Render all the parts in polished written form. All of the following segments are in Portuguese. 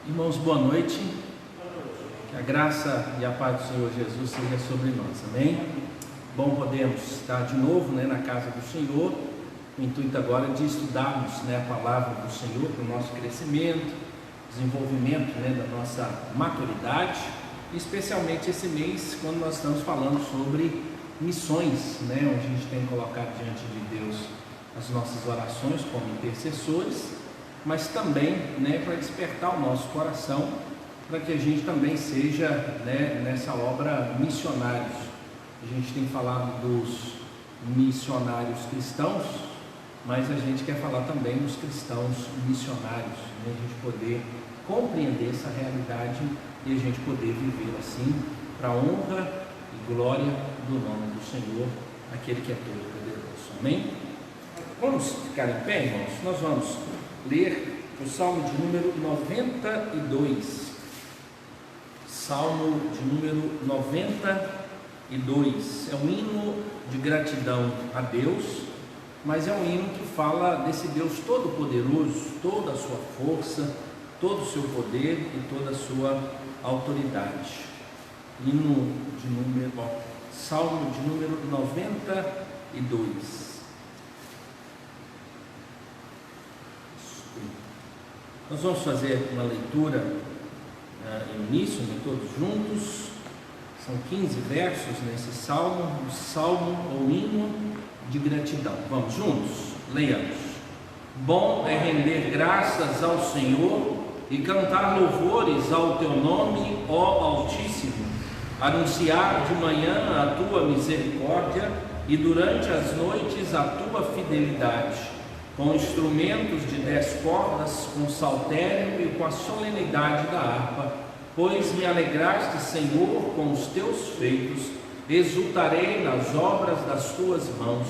Irmãos, boa noite. Que a graça e a paz do Senhor Jesus seja sobre nós, amém? Bom podermos estar de novo, na casa do Senhor, com o intuito agora de estudarmos, a palavra do Senhor para o nosso crescimento, desenvolvimento, da nossa maturidade, especialmente esse mês, quando nós estamos falando sobre missões, onde a gente tem colocado diante de Deus as nossas orações como intercessores, mas também, para despertar o nosso coração, para que a gente também seja, nessa obra missionários. A gente tem falado dos missionários cristãos, mas a gente quer falar também dos cristãos missionários, a gente poder compreender essa realidade e a gente poder viver assim, para a honra e glória do nome do Senhor, aquele que é todo poderoso. Amém? Vamos ficar em pé, irmãos? Nós vamos ler o Salmo de número 92. Salmo de número 92. É um hino de gratidão a Deus, mas é um hino que fala desse Deus todo-poderoso, toda a sua força, todo o seu poder e toda a sua autoridade. Salmo de número 92. Nós vamos fazer uma leitura em uníssono, todos juntos. São 15 versos nesse salmo, o salmo ou hino de gratidão. Vamos juntos? Leiamos. Bom é render graças ao Senhor e cantar louvores ao teu nome, ó Altíssimo, anunciar de manhã a tua misericórdia e durante as noites a tua fidelidade, com instrumentos de 10 cordas, com saltério e com a solenidade da harpa, pois me alegraste, Senhor, com os teus feitos, exultarei nas obras das tuas mãos.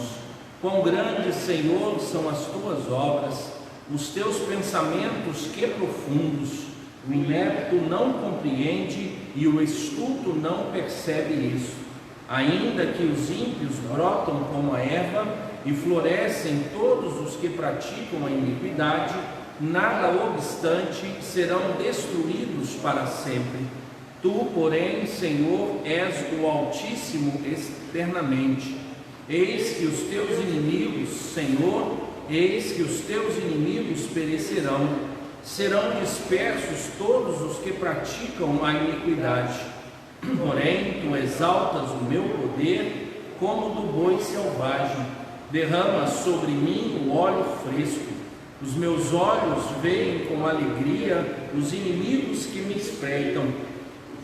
Quão grandes, Senhor, são as tuas obras, os teus pensamentos que profundos. O inepto não compreende e o estulto não percebe isso. Ainda que os ímpios brotam como a erva e florescem todos os que praticam a iniquidade, nada obstante serão destruídos para sempre. Tu, porém, Senhor, és o Altíssimo eternamente. Eis que os teus inimigos, Senhor, eis que os teus inimigos perecerão. Serão dispersos todos os que praticam a iniquidade. Porém, tu exaltas o meu poder como do boi selvagem. Derrama sobre mim o óleo fresco. Os meus olhos veem com alegria os inimigos que me espreitam,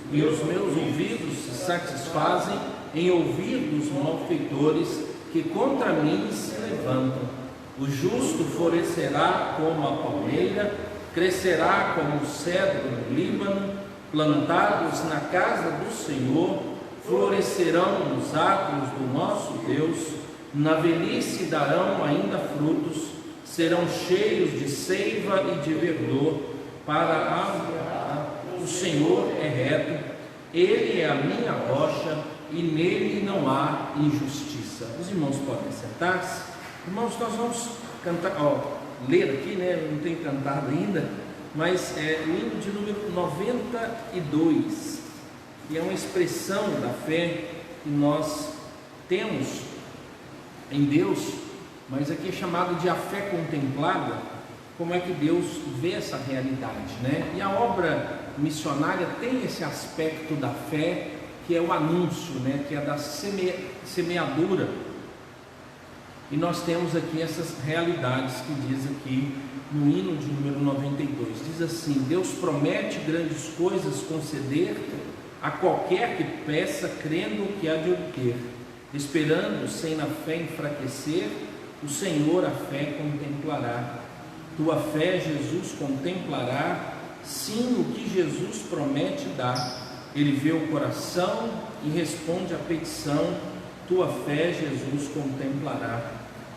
e os meus ouvidos se satisfazem em ouvir dos malfeitores que contra mim se levantam. O justo florescerá como a palmeira, crescerá como o cedro no Líbano, plantados na casa do Senhor, florescerão nos átrios do nosso Deus, na velhice darão ainda frutos, serão cheios de seiva e de verdor, o Senhor é reto, Ele é a minha rocha, e nele não há injustiça. Os irmãos podem sentar-se. Irmãos, nós vamos cantar, ler aqui, né? Não tenho cantado ainda, mas é o hino de número 92, que é uma expressão da fé que nós temos em Deus, mas aqui é chamado de a fé contemplada. Como é que Deus vê essa realidade, né? E a obra missionária tem esse aspecto da fé, que é o anúncio, né? Que é da semeadura. E nós temos aqui essas realidades que diz aqui no hino de número 92. Diz assim: Deus promete grandes coisas conceder a qualquer que peça, crendo que há de obter. Esperando sem na fé enfraquecer, o Senhor a fé contemplará. Tua fé Jesus contemplará, sim, o que Jesus promete dar. Ele vê o coração e responde à petição. Tua fé Jesus contemplará.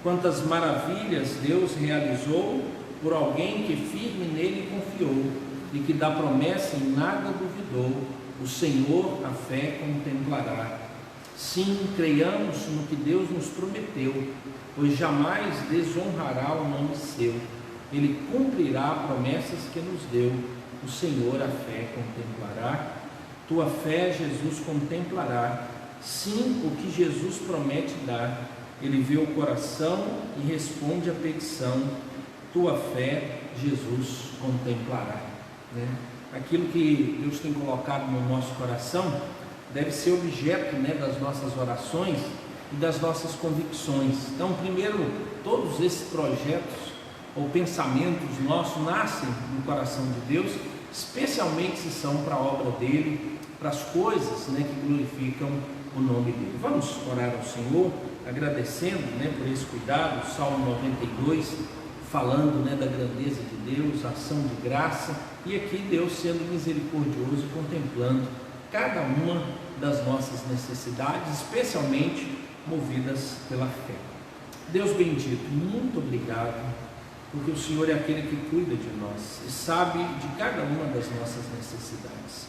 Quantas maravilhas Deus realizou por alguém que firme nele confiou e que da promessa em nada duvidou. O Senhor a fé contemplará. Sim, creiamos no que Deus nos prometeu, pois jamais desonrará o nome seu. Ele cumprirá promessas que nos deu. O Senhor a fé contemplará. Tua fé Jesus contemplará. Sim, o que Jesus promete dar. Ele vê o coração e responde à petição. Tua fé Jesus contemplará, né? Aquilo que Deus tem colocado no nosso coração deve ser objeto, né, das nossas orações e das nossas convicções. Então, primeiro, todos esses projetos ou pensamentos nossos nascem no coração de Deus, especialmente se são para a obra dele, para as coisas, né, que glorificam o nome dele. Vamos orar ao Senhor, agradecendo, né, por esse cuidado. Salmo 92, falando, né, da grandeza de Deus, ação de graça, e aqui Deus sendo misericordioso e contemplando cada uma das nossas necessidades, especialmente movidas pela fé. Deus bendito, muito obrigado, porque o Senhor é aquele que cuida de nós e sabe de cada uma das nossas necessidades.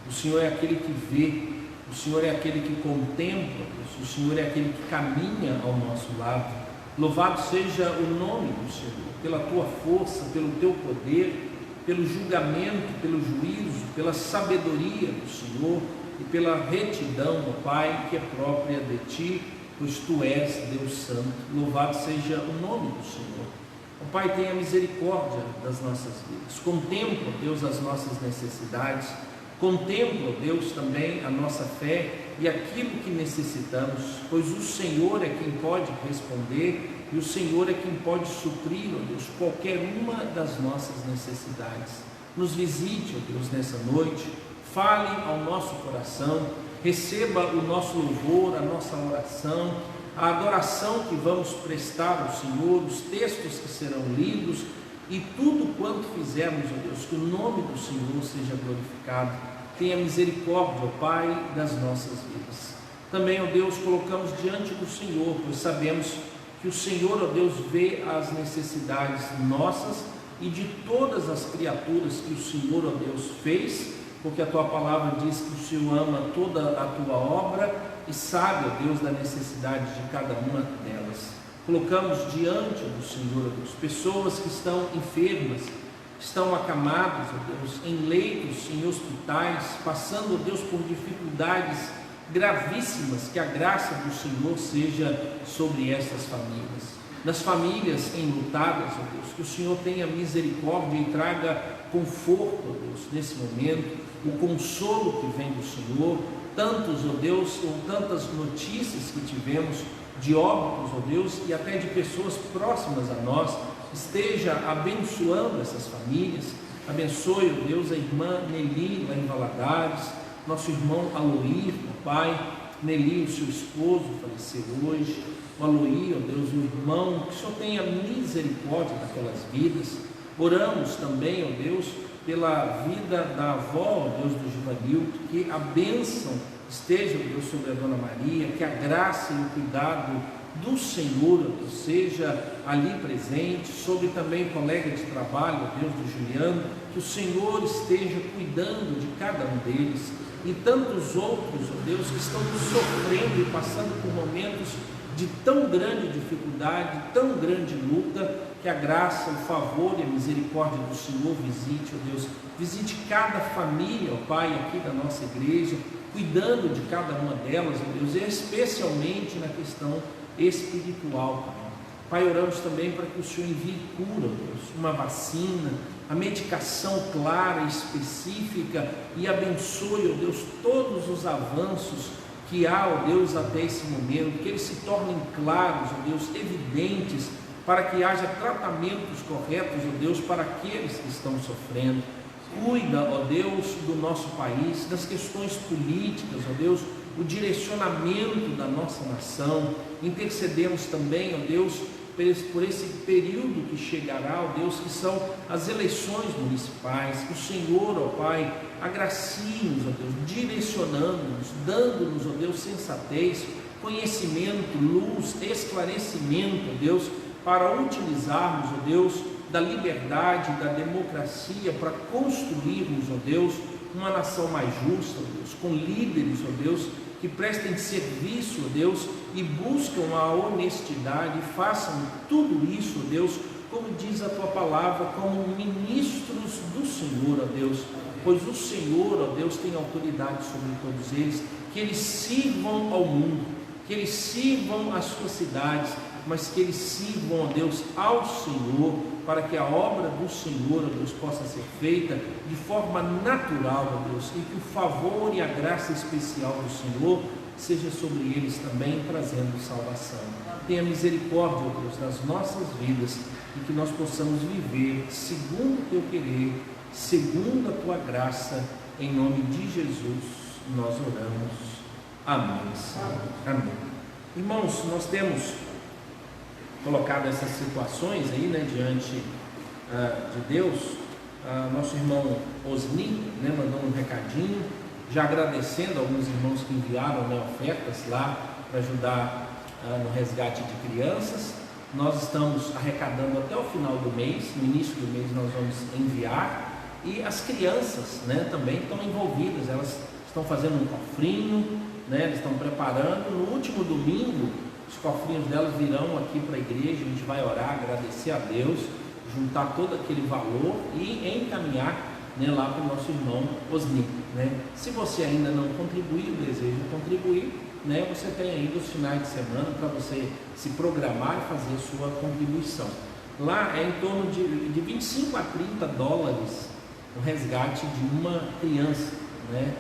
O Senhor é aquele que vê, o Senhor é aquele que contempla, o Senhor é aquele que caminha ao nosso lado. Louvado seja o nome do Senhor, pela tua força, pelo teu poder, pelo julgamento, pelo juízo, pela sabedoria do Senhor e pela retidão, ó Pai, que é própria de ti, pois tu és Deus Santo. Louvado seja o nome do Senhor. Ó Pai, tenha misericórdia das nossas vidas. Contempla, Deus, as nossas necessidades. Contempla, Deus, também a nossa fé e aquilo que necessitamos, pois o Senhor é quem pode responder e o Senhor é quem pode suprir, ó Deus, qualquer uma das nossas necessidades. Nos visite, ó Deus, nessa noite, fale ao nosso coração, receba o nosso louvor, a nossa oração, a adoração que vamos prestar ao Senhor, os textos que serão lidos e tudo quanto fizermos, ó Deus, que o nome do Senhor seja glorificado. Tenha misericórdia, ó Pai, das nossas vidas. Também, ó Deus, colocamos diante do Senhor, pois sabemos que o Senhor, ó Deus, vê as necessidades nossas e de todas as criaturas que o Senhor, ó Deus, fez, porque a tua palavra diz que o Senhor ama toda a tua obra e sabe, ó Deus, da necessidade de cada uma delas. Colocamos diante do Senhor, ó Deus, pessoas que estão enfermas, estão acamadas, ó Deus, em leitos, em hospitais, passando, ó Deus, por dificuldades gravíssimas. Que a graça do Senhor seja sobre estas famílias, das famílias enlutadas, ó Deus, que o Senhor tenha misericórdia e traga conforto, ó Deus, nesse momento, o consolo que vem do Senhor. Tantos, ó Deus, ou tantas notícias que tivemos de óbitos, ó Deus, e até de pessoas próximas a nós. Esteja abençoando essas famílias. Abençoe, ó Deus, a irmã Nelly lá em Valadares, nosso irmão Aloir, ó Pai. Nelly, o seu esposo, faleceu hoje. O Aloir, ó Deus, o irmão, que o Senhor tenha misericórdia daquelas vidas. Oramos também, ó Deus, pela vida da avó, ó Deus, do Givanildo, que a bênção esteja, ó Deus, sobre a Dona Maria, que a graça e o cuidado do Senhor, ó Deus, seja ali presente, sobre também o colega de trabalho, ó Deus, do Juliano, que o Senhor esteja cuidando de cada um deles, e tantos outros, ó Deus, que estão sofrendo e passando por momentos de tão grande dificuldade, tão grande luta, que a graça, o favor e a misericórdia do Senhor visite, ó Deus, visite cada família, ó Pai, aqui da nossa igreja, cuidando de cada uma delas, ó Deus, e especialmente na questão espiritual, Pai. Pai, oramos também para que o Senhor envie cura, ó Deus, uma vacina, a medicação clara e específica, e abençoe, ó Deus, todos os avanços que há, ó Deus, até esse momento, que eles se tornem claros, ó Deus, evidentes, para que haja tratamentos corretos, ó Deus, para aqueles que estão sofrendo. Cuida, ó Deus, do nosso país, das questões políticas, ó Deus, o direcionamento da nossa nação. Intercedemos também, ó Deus, por esse período que chegará, ó Deus, que são as eleições municipais, que o Senhor, ó Pai, agracie-nos, ó Deus, direcionando-nos, dando-nos, ó Deus, sensatez, conhecimento, luz, esclarecimento, ó Deus, para utilizarmos, ó Deus, da liberdade, da democracia, para construirmos, ó Deus, uma nação mais justa, ó Deus, com líderes, ó Deus, que prestem serviço, ó Deus, e buscam a honestidade, e façam tudo isso, ó Deus, como diz a Tua palavra, como ministros do Senhor, ó Deus, pois o Senhor, ó Deus, tem autoridade sobre todos eles, que eles sirvam ao mundo, que eles sirvam às suas cidades, mas que eles sirvam, ó Deus, ao Senhor, para que a obra do Senhor, ó Deus, possa ser feita de forma natural, ó Deus, e que o favor e a graça especial do Senhor seja sobre eles também, trazendo salvação. Tenha misericórdia, ó Deus, das nossas vidas, e que nós possamos viver segundo o Teu querer, segundo a Tua graça, em nome de Jesus, nós oramos. Amém. Amém. Irmãos, nós temos colocado essas situações aí, né, diante de Deus. Nosso irmão Osni, né, mandou um recadinho, já agradecendo a alguns irmãos que enviaram, né, ofertas lá para ajudar no resgate de crianças. Nós estamos arrecadando até o final do mês, no início do mês nós vamos enviar, e as crianças, né, também estão envolvidas, elas estão fazendo um cofrinho, né, eles estão preparando. No último domingo, os cofrinhos delas virão aqui para a igreja, a gente vai orar, agradecer a Deus, juntar todo aquele valor e encaminhar, né, lá para o nosso irmão Osni, né? Se você ainda não contribuiu, deseja contribuir, né, você tem aí os finais de semana para você se programar e fazer a sua contribuição. Lá é em torno de 25 a 30 dólares o resgate de uma criança, né?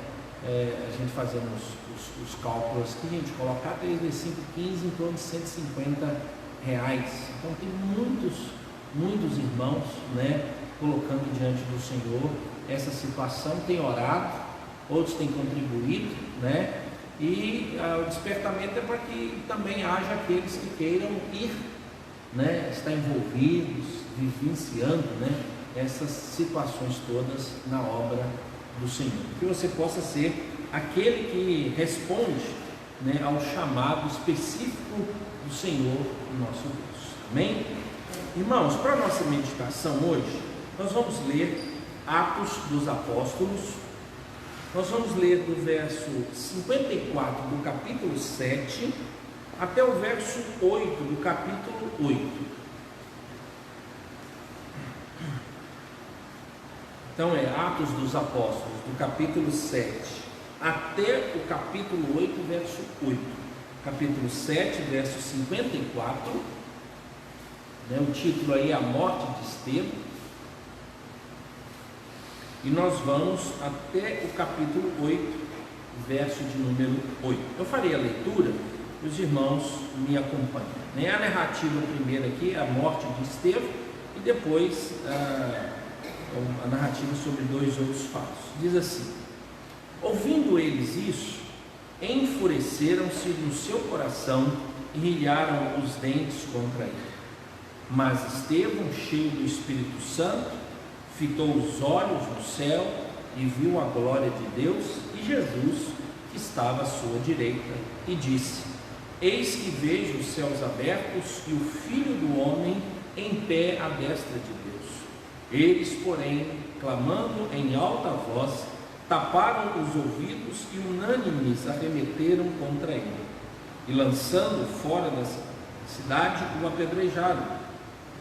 A gente fazendo os cálculos aqui, a gente colocar 3 vezes 5, 15, em torno de R$150. Então tem muitos irmãos, né, colocando diante do Senhor essa situação, tem orado, outros têm contribuído, né, e o despertamento é para que também haja aqueles que queiram ir, né, estar envolvidos, vivenciando, né, essas situações todas na obra do Senhor, que você possa ser aquele que responde, né, ao chamado específico do Senhor, nosso Deus. Amém? Irmãos, para a nossa meditação hoje, nós vamos ler Atos dos Apóstolos. Nós vamos ler do verso 54 do capítulo 7 até o verso 8 do capítulo 8. Então é Atos dos Apóstolos, do capítulo 7 até o capítulo 8, verso 8. Capítulo 7, verso 54, né, o título aí é a morte de Estevão. E nós vamos até o capítulo 8, verso de número 8. Eu farei a leitura e os irmãos me acompanham. A narrativa primeira aqui é a morte de Estevão e depois a narrativa sobre 2 outros fatos. Diz assim: ouvindo eles isso, enfureceram-se no seu coração e rilharam os dentes contra ele. Mas Estevão, cheio do Espírito Santo, fitou os olhos no céu e viu a glória de Deus e Jesus, que estava à sua direita, e disse: Eis que vejo os céus abertos e o Filho do Homem em pé à destra de Deus. Eles, porém, clamando em alta voz, taparam os ouvidos e unânimes arremeteram contra ele, e lançando fora da cidade, o apedrejaram.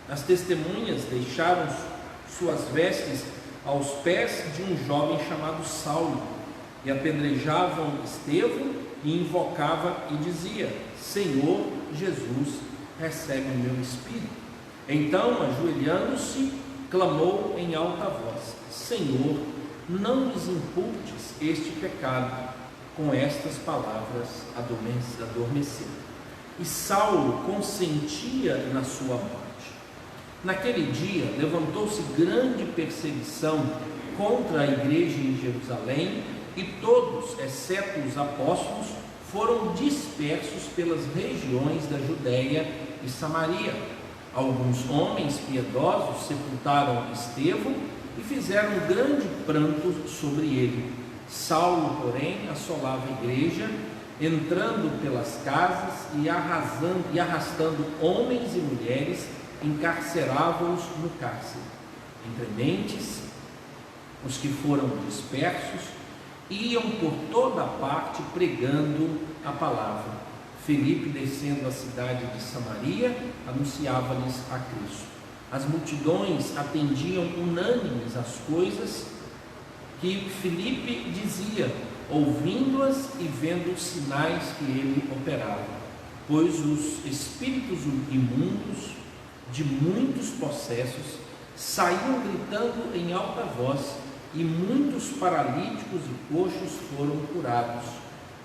As testemunhas deixaram suas vestes aos pés de um jovem chamado Saulo, e apedrejavam Estevão, e invocava e dizia: Senhor Jesus, recebe o meu espírito. Então, ajoelhando-se, clamou em alta voz: Senhor, não lhes imputes este pecado. Com estas palavras adormeceu. E Saulo consentia na sua morte. Naquele dia levantou-se grande perseguição contra a igreja em Jerusalém, e todos, exceto os apóstolos, foram dispersos pelas regiões da Judéia e Samaria. Alguns homens piedosos sepultaram Estevão e fizeram grande pranto sobre ele. Saulo, porém, assolava a igreja, entrando pelas casas e arrastando homens e mulheres, encarcerava-os no cárcere. Entre mentes, os que foram dispersos iam por toda a parte pregando a palavra. Filipe, descendo a cidade de Samaria, anunciava-lhes a Cristo. As multidões atendiam unânimes às coisas que Filipe dizia, ouvindo-as e vendo os sinais que ele operava, pois os espíritos imundos de muitos possessos saíam gritando em alta voz, e muitos paralíticos e coxos foram curados,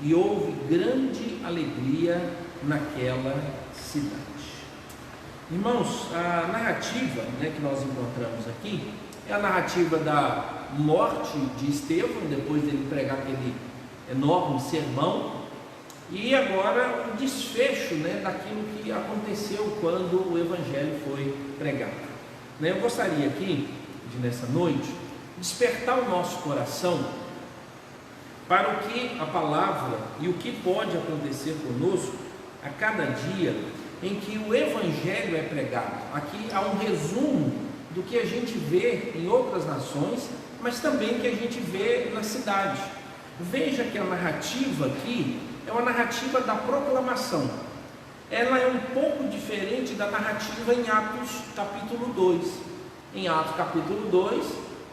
e houve grande alegria naquela cidade. Irmãos, a narrativa, que nós encontramos aqui é a narrativa da morte de Estevão, depois dele pregar aquele enorme sermão, e agora o desfecho daquilo que aconteceu quando o Evangelho foi pregado. Eu gostaria aqui, nessa noite, despertar o nosso coração para o que a palavra e o que pode acontecer conosco a cada dia em que o Evangelho é pregado. Aqui há um resumo do que a gente vê em outras nações, mas também que a gente vê na cidade. Veja que a narrativa aqui é uma narrativa da proclamação. Ela é um pouco diferente da narrativa em Atos capítulo 2. Em Atos capítulo 2,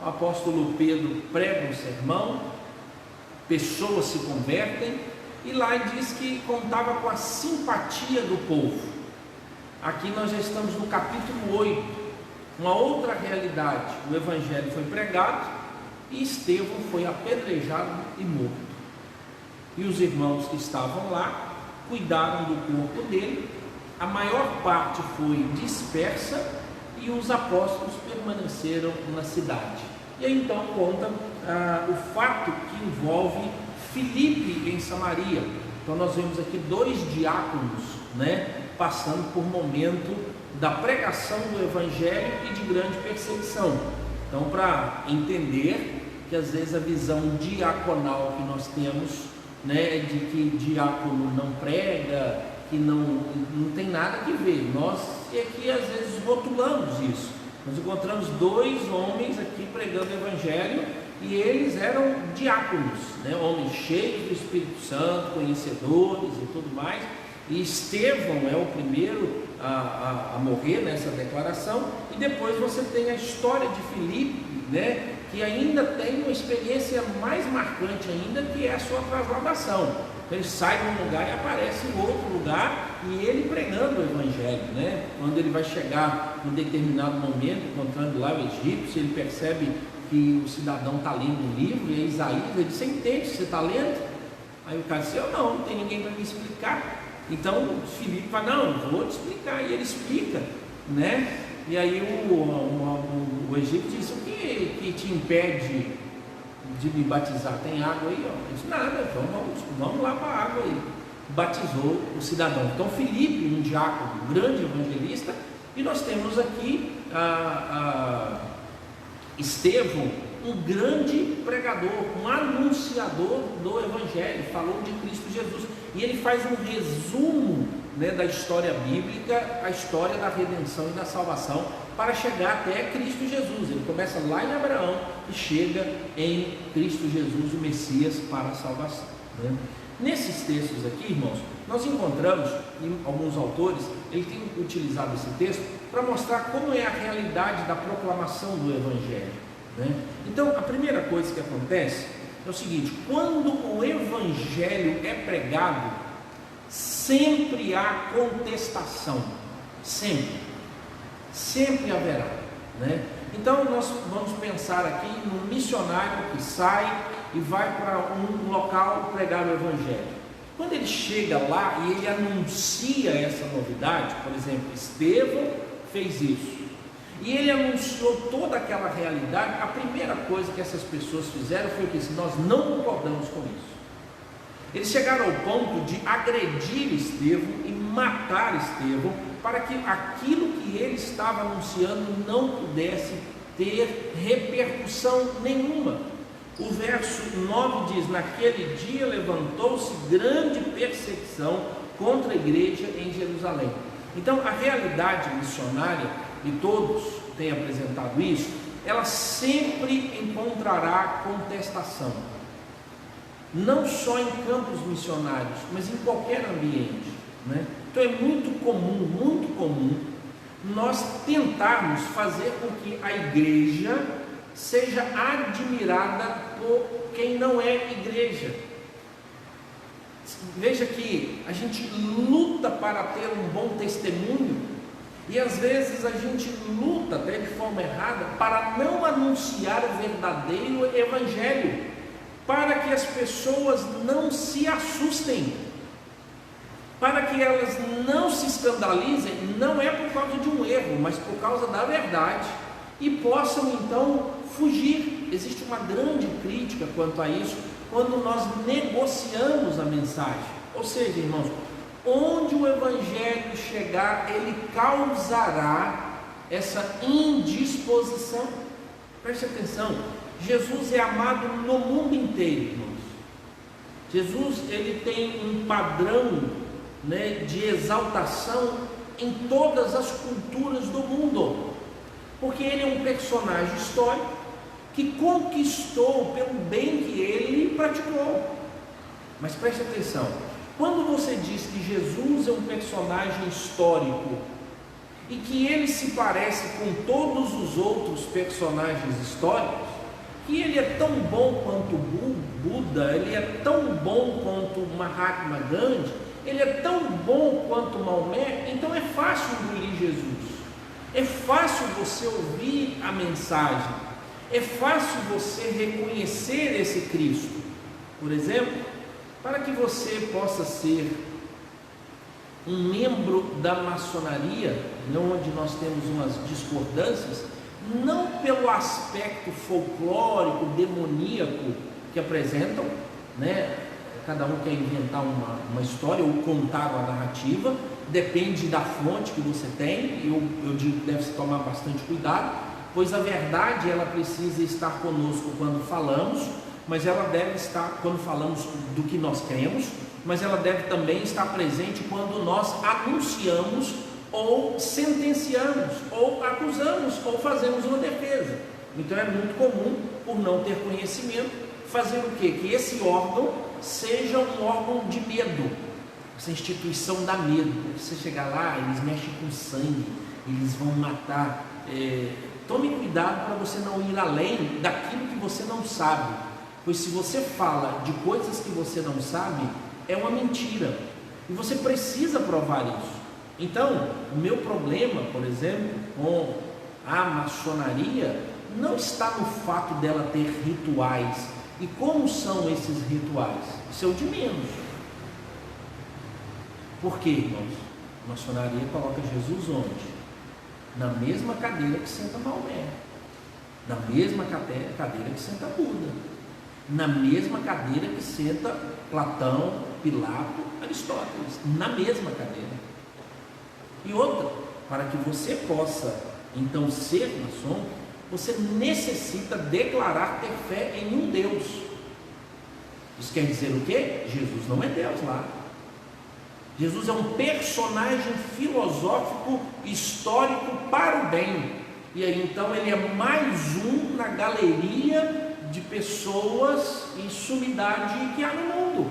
o apóstolo Pedro prega um sermão, pessoas se convertem, e lá diz que contava com a simpatia do povo. Aqui nós já estamos no capítulo 8, uma outra realidade. O Evangelho foi pregado e Estevão foi apedrejado e morto. E os irmãos que estavam lá cuidaram do corpo dele. A maior parte foi dispersa e os apóstolos permaneceram na cidade. E aí então conta o fato que envolve Filipe em Samaria. Então nós vemos aqui 2 diáconos, passando por momento da pregação do Evangelho e de grande perseguição. Então, para entender que às vezes a visão diaconal que nós temos, de que diácono não prega, que não tem nada a ver. Nós é que às vezes rotulamos isso. Nós encontramos 2 homens aqui pregando o Evangelho, e eles eram diáconos, homens cheios do Espírito Santo, conhecedores e tudo mais. E Estevão é o primeiro a morrer nessa declaração, e depois você tem a história de Filipe, que ainda tem uma experiência mais marcante ainda, que é a sua trasladação. Então ele sai de um lugar e aparece em outro lugar, e ele pregando o Evangelho, quando ele vai chegar num determinado momento, encontrando lá o egípcio, ele percebe que o cidadão está lendo um livro, e é Isaías, ele diz: você entende, você está lendo? Aí o cara diz: eu não tem ninguém para me explicar. Então Filipe fala: não, vou te explicar. E ele explica, e aí o egípcio diz: o que te impede de me batizar? Tem água aí? Ele disse: nada, então vamos lá para a água aí. Batizou o cidadão. Então Filipe, um diácono, um grande evangelista, e nós temos aqui Estevão, um grande pregador, um anunciador do Evangelho, falou de Cristo Jesus, e ele faz um resumo, né, da história bíblica, a história da redenção e da salvação, para chegar até Cristo Jesus. Ele começa lá em Abraão e chega em Cristo Jesus, o Messias para a salvação, né? Nesses textos aqui, irmãos, nós encontramos, em alguns autores, eles têm utilizado esse texto para mostrar como é a realidade da proclamação do Evangelho, né? Então, a primeira coisa que acontece é o seguinte: quando o Evangelho é pregado, sempre há contestação, sempre haverá, né? Então, nós vamos pensar aqui no missionário que sai e vai para um local pregar o Evangelho. Quando ele chega lá e ele anuncia essa novidade, por exemplo, Estevão fez isso, e ele anunciou toda aquela realidade, a primeira coisa que essas pessoas fizeram foi que nós não concordamos com isso. Eles chegaram ao ponto de agredir Estevão e matar Estevão, para que aquilo que ele estava anunciando não pudesse ter repercussão nenhuma. O verso 9 diz: naquele dia levantou-se grande perseguição contra a igreja em Jerusalém. Então, a realidade missionária, e todos têm apresentado isso, ela sempre encontrará contestação, não só em campos missionários, mas em qualquer ambiente, né? Então é muito comum nós tentarmos fazer com que a igreja seja admirada por quem não é igreja. Veja que a gente luta para ter um bom testemunho, e às vezes a gente luta até de forma errada para não anunciar o verdadeiro evangelho, para que as pessoas não se assustem, para que elas não se escandalizem, não é por causa de um erro, mas por causa da verdade, e possam então fugir. Existe uma grande crítica quanto a isso, quando nós negociamos a mensagem. Ou seja, irmãos, onde o Evangelho chegar, ele causará essa indisposição. Preste atenção, Jesus é amado no mundo inteiro, irmãos. Jesus, ele tem um padrão, né, de exaltação em todas as culturas do mundo, porque ele é um personagem histórico que conquistou pelo bem que ele praticou. Mas preste atenção, quando você diz que Jesus é um personagem histórico e que ele se parece com todos os outros personagens históricos, que ele é tão bom quanto Buda, ele é tão bom quanto Mahatma Gandhi, ele é tão bom quanto Maomé, então é fácil engolir Jesus, é fácil você ouvir a mensagem, é fácil você reconhecer esse Cristo. Por exemplo, para que você possa ser um membro da maçonaria, onde nós temos umas discordâncias, não pelo aspecto folclórico, demoníaco que apresentam, né? Cada um quer inventar uma história ou contar uma narrativa, depende da fonte que você tem. Eu digo que deve-se tomar bastante cuidado, pois a verdade ela precisa estar conosco quando falamos, mas ela deve estar quando falamos do que nós cremos, mas ela deve também estar presente quando nós anunciamos ou sentenciamos, ou acusamos, ou fazemos uma defesa. Então é muito comum, por não ter conhecimento, fazer o quê? Que esse órgão seja um órgão de medo. Essa instituição dá medo. Você chegar lá, eles mexem com sangue, eles vão matar. Tome cuidado para você não ir além daquilo que você não sabe, pois se você fala de coisas que você não sabe, é uma mentira, e você precisa provar isso. Então, o meu problema, por exemplo, com a maçonaria, não está no fato dela ter rituais. E como são esses rituais? Isso é o de menos. Por quê, irmãos? A maçonaria coloca Jesus onde? Na mesma cadeira que senta Maomé, na mesma cadeira que senta Buda, na mesma cadeira que senta Platão, Pilato, Aristóteles, na mesma cadeira. E outra, para que você possa então ser maçom, você necessita declarar ter fé em um Deus. Isso quer dizer o quê? Jesus não é Deus lá. Jesus é um personagem filosófico, histórico para o bem. E aí então ele é mais um na galeria de pessoas em sumidade que há no mundo.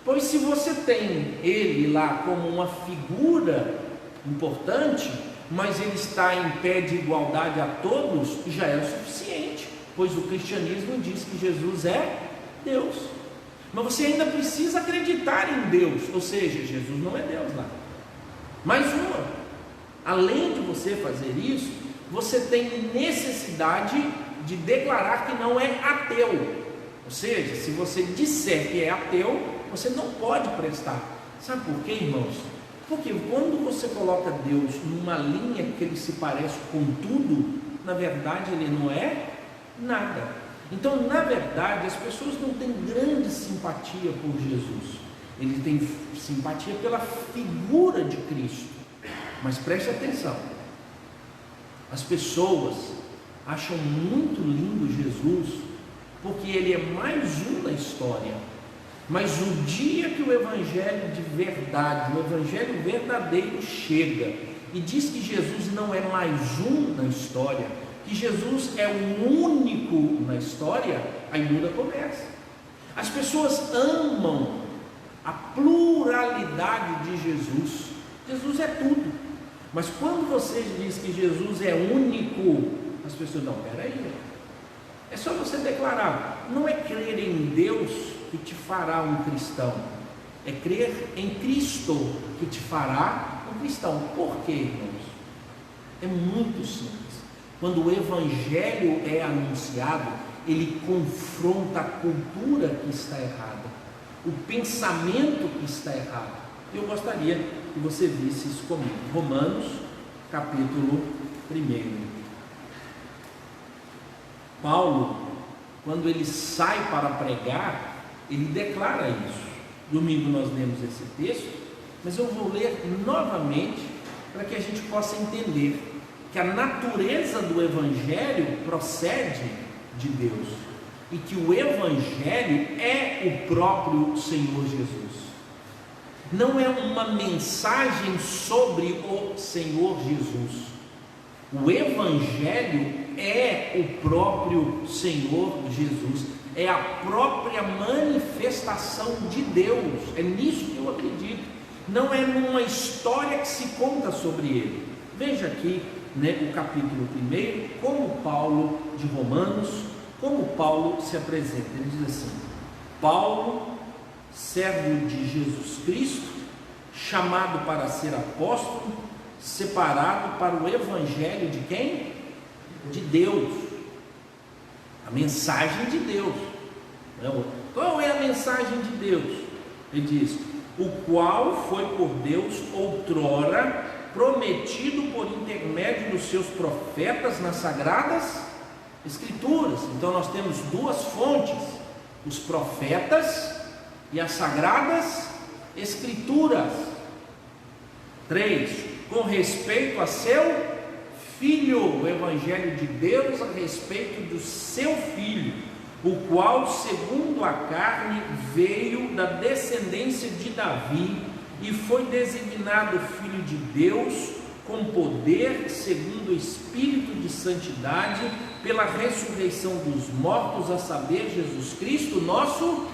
Pois se você tem ele lá como uma figura importante, mas ele está em pé de igualdade a todos, já é o suficiente, pois o cristianismo diz que Jesus é Deus. Mas você ainda precisa acreditar em Deus, ou seja, Jesus não é Deus lá. Mais uma, além de você fazer isso, você tem necessidade de declarar que não é ateu. Ou seja, se você disser que é ateu, você não pode prestar. Sabe por quê, irmãos? Porque quando você coloca Deus numa linha que ele se parece com tudo, na verdade ele não é nada. Então, na verdade, as pessoas não têm grande simpatia por Jesus. Eles têm simpatia pela figura de Cristo. Mas preste atenção, as pessoas acham muito lindo Jesus, porque ele é mais um na história. Mas o dia que o evangelho de verdade, o evangelho verdadeiro chega e diz que Jesus não é mais um na história, que Jesus é o único na história, aí muda a conversa. As pessoas amam a pluralidade de Jesus. Jesus é tudo. Mas quando você diz que Jesus é único, as pessoas, não, peraí, é só você declarar. Não é crer em Deus que te fará um cristão, é crer em Cristo que te fará um cristão. Por quê, irmãos? É muito simples. Quando o evangelho é anunciado, ele confronta a cultura que está errada, o pensamento que está errado. Eu gostaria que você visse isso comigo. Romanos, capítulo 1. Paulo, quando ele sai para pregar, ele declara isso. Domingo nós lemos esse texto, mas eu vou ler novamente para que a gente possa entender que a natureza do evangelho procede de Deus e que o evangelho é o próprio Senhor Jesus. Não é uma mensagem sobre o Senhor Jesus. O evangelho é o próprio Senhor Jesus. É a própria manifestação de Deus. É nisso que eu acredito. Não é numa história que se conta sobre ele. Veja aqui, o capítulo 1, como Paulo de Romanos, como Paulo se apresenta. Ele diz assim: Paulo, servo de Jesus Cristo, chamado para ser apóstolo, separado para o evangelho de quem? De Deus. A mensagem de Deus. Qual é a mensagem de Deus? Ele diz: o qual foi por Deus outrora prometido por intermédio dos seus profetas nas sagradas escrituras. Então nós temos duas fontes: os profetas e as sagradas escrituras. 3. Com respeito a seu Filho, o evangelho de Deus a respeito do seu Filho, o qual segundo a carne veio da descendência de Davi e foi designado Filho de Deus com poder segundo o Espírito de santidade pela ressurreição dos mortos, a saber, Jesus Cristo, nosso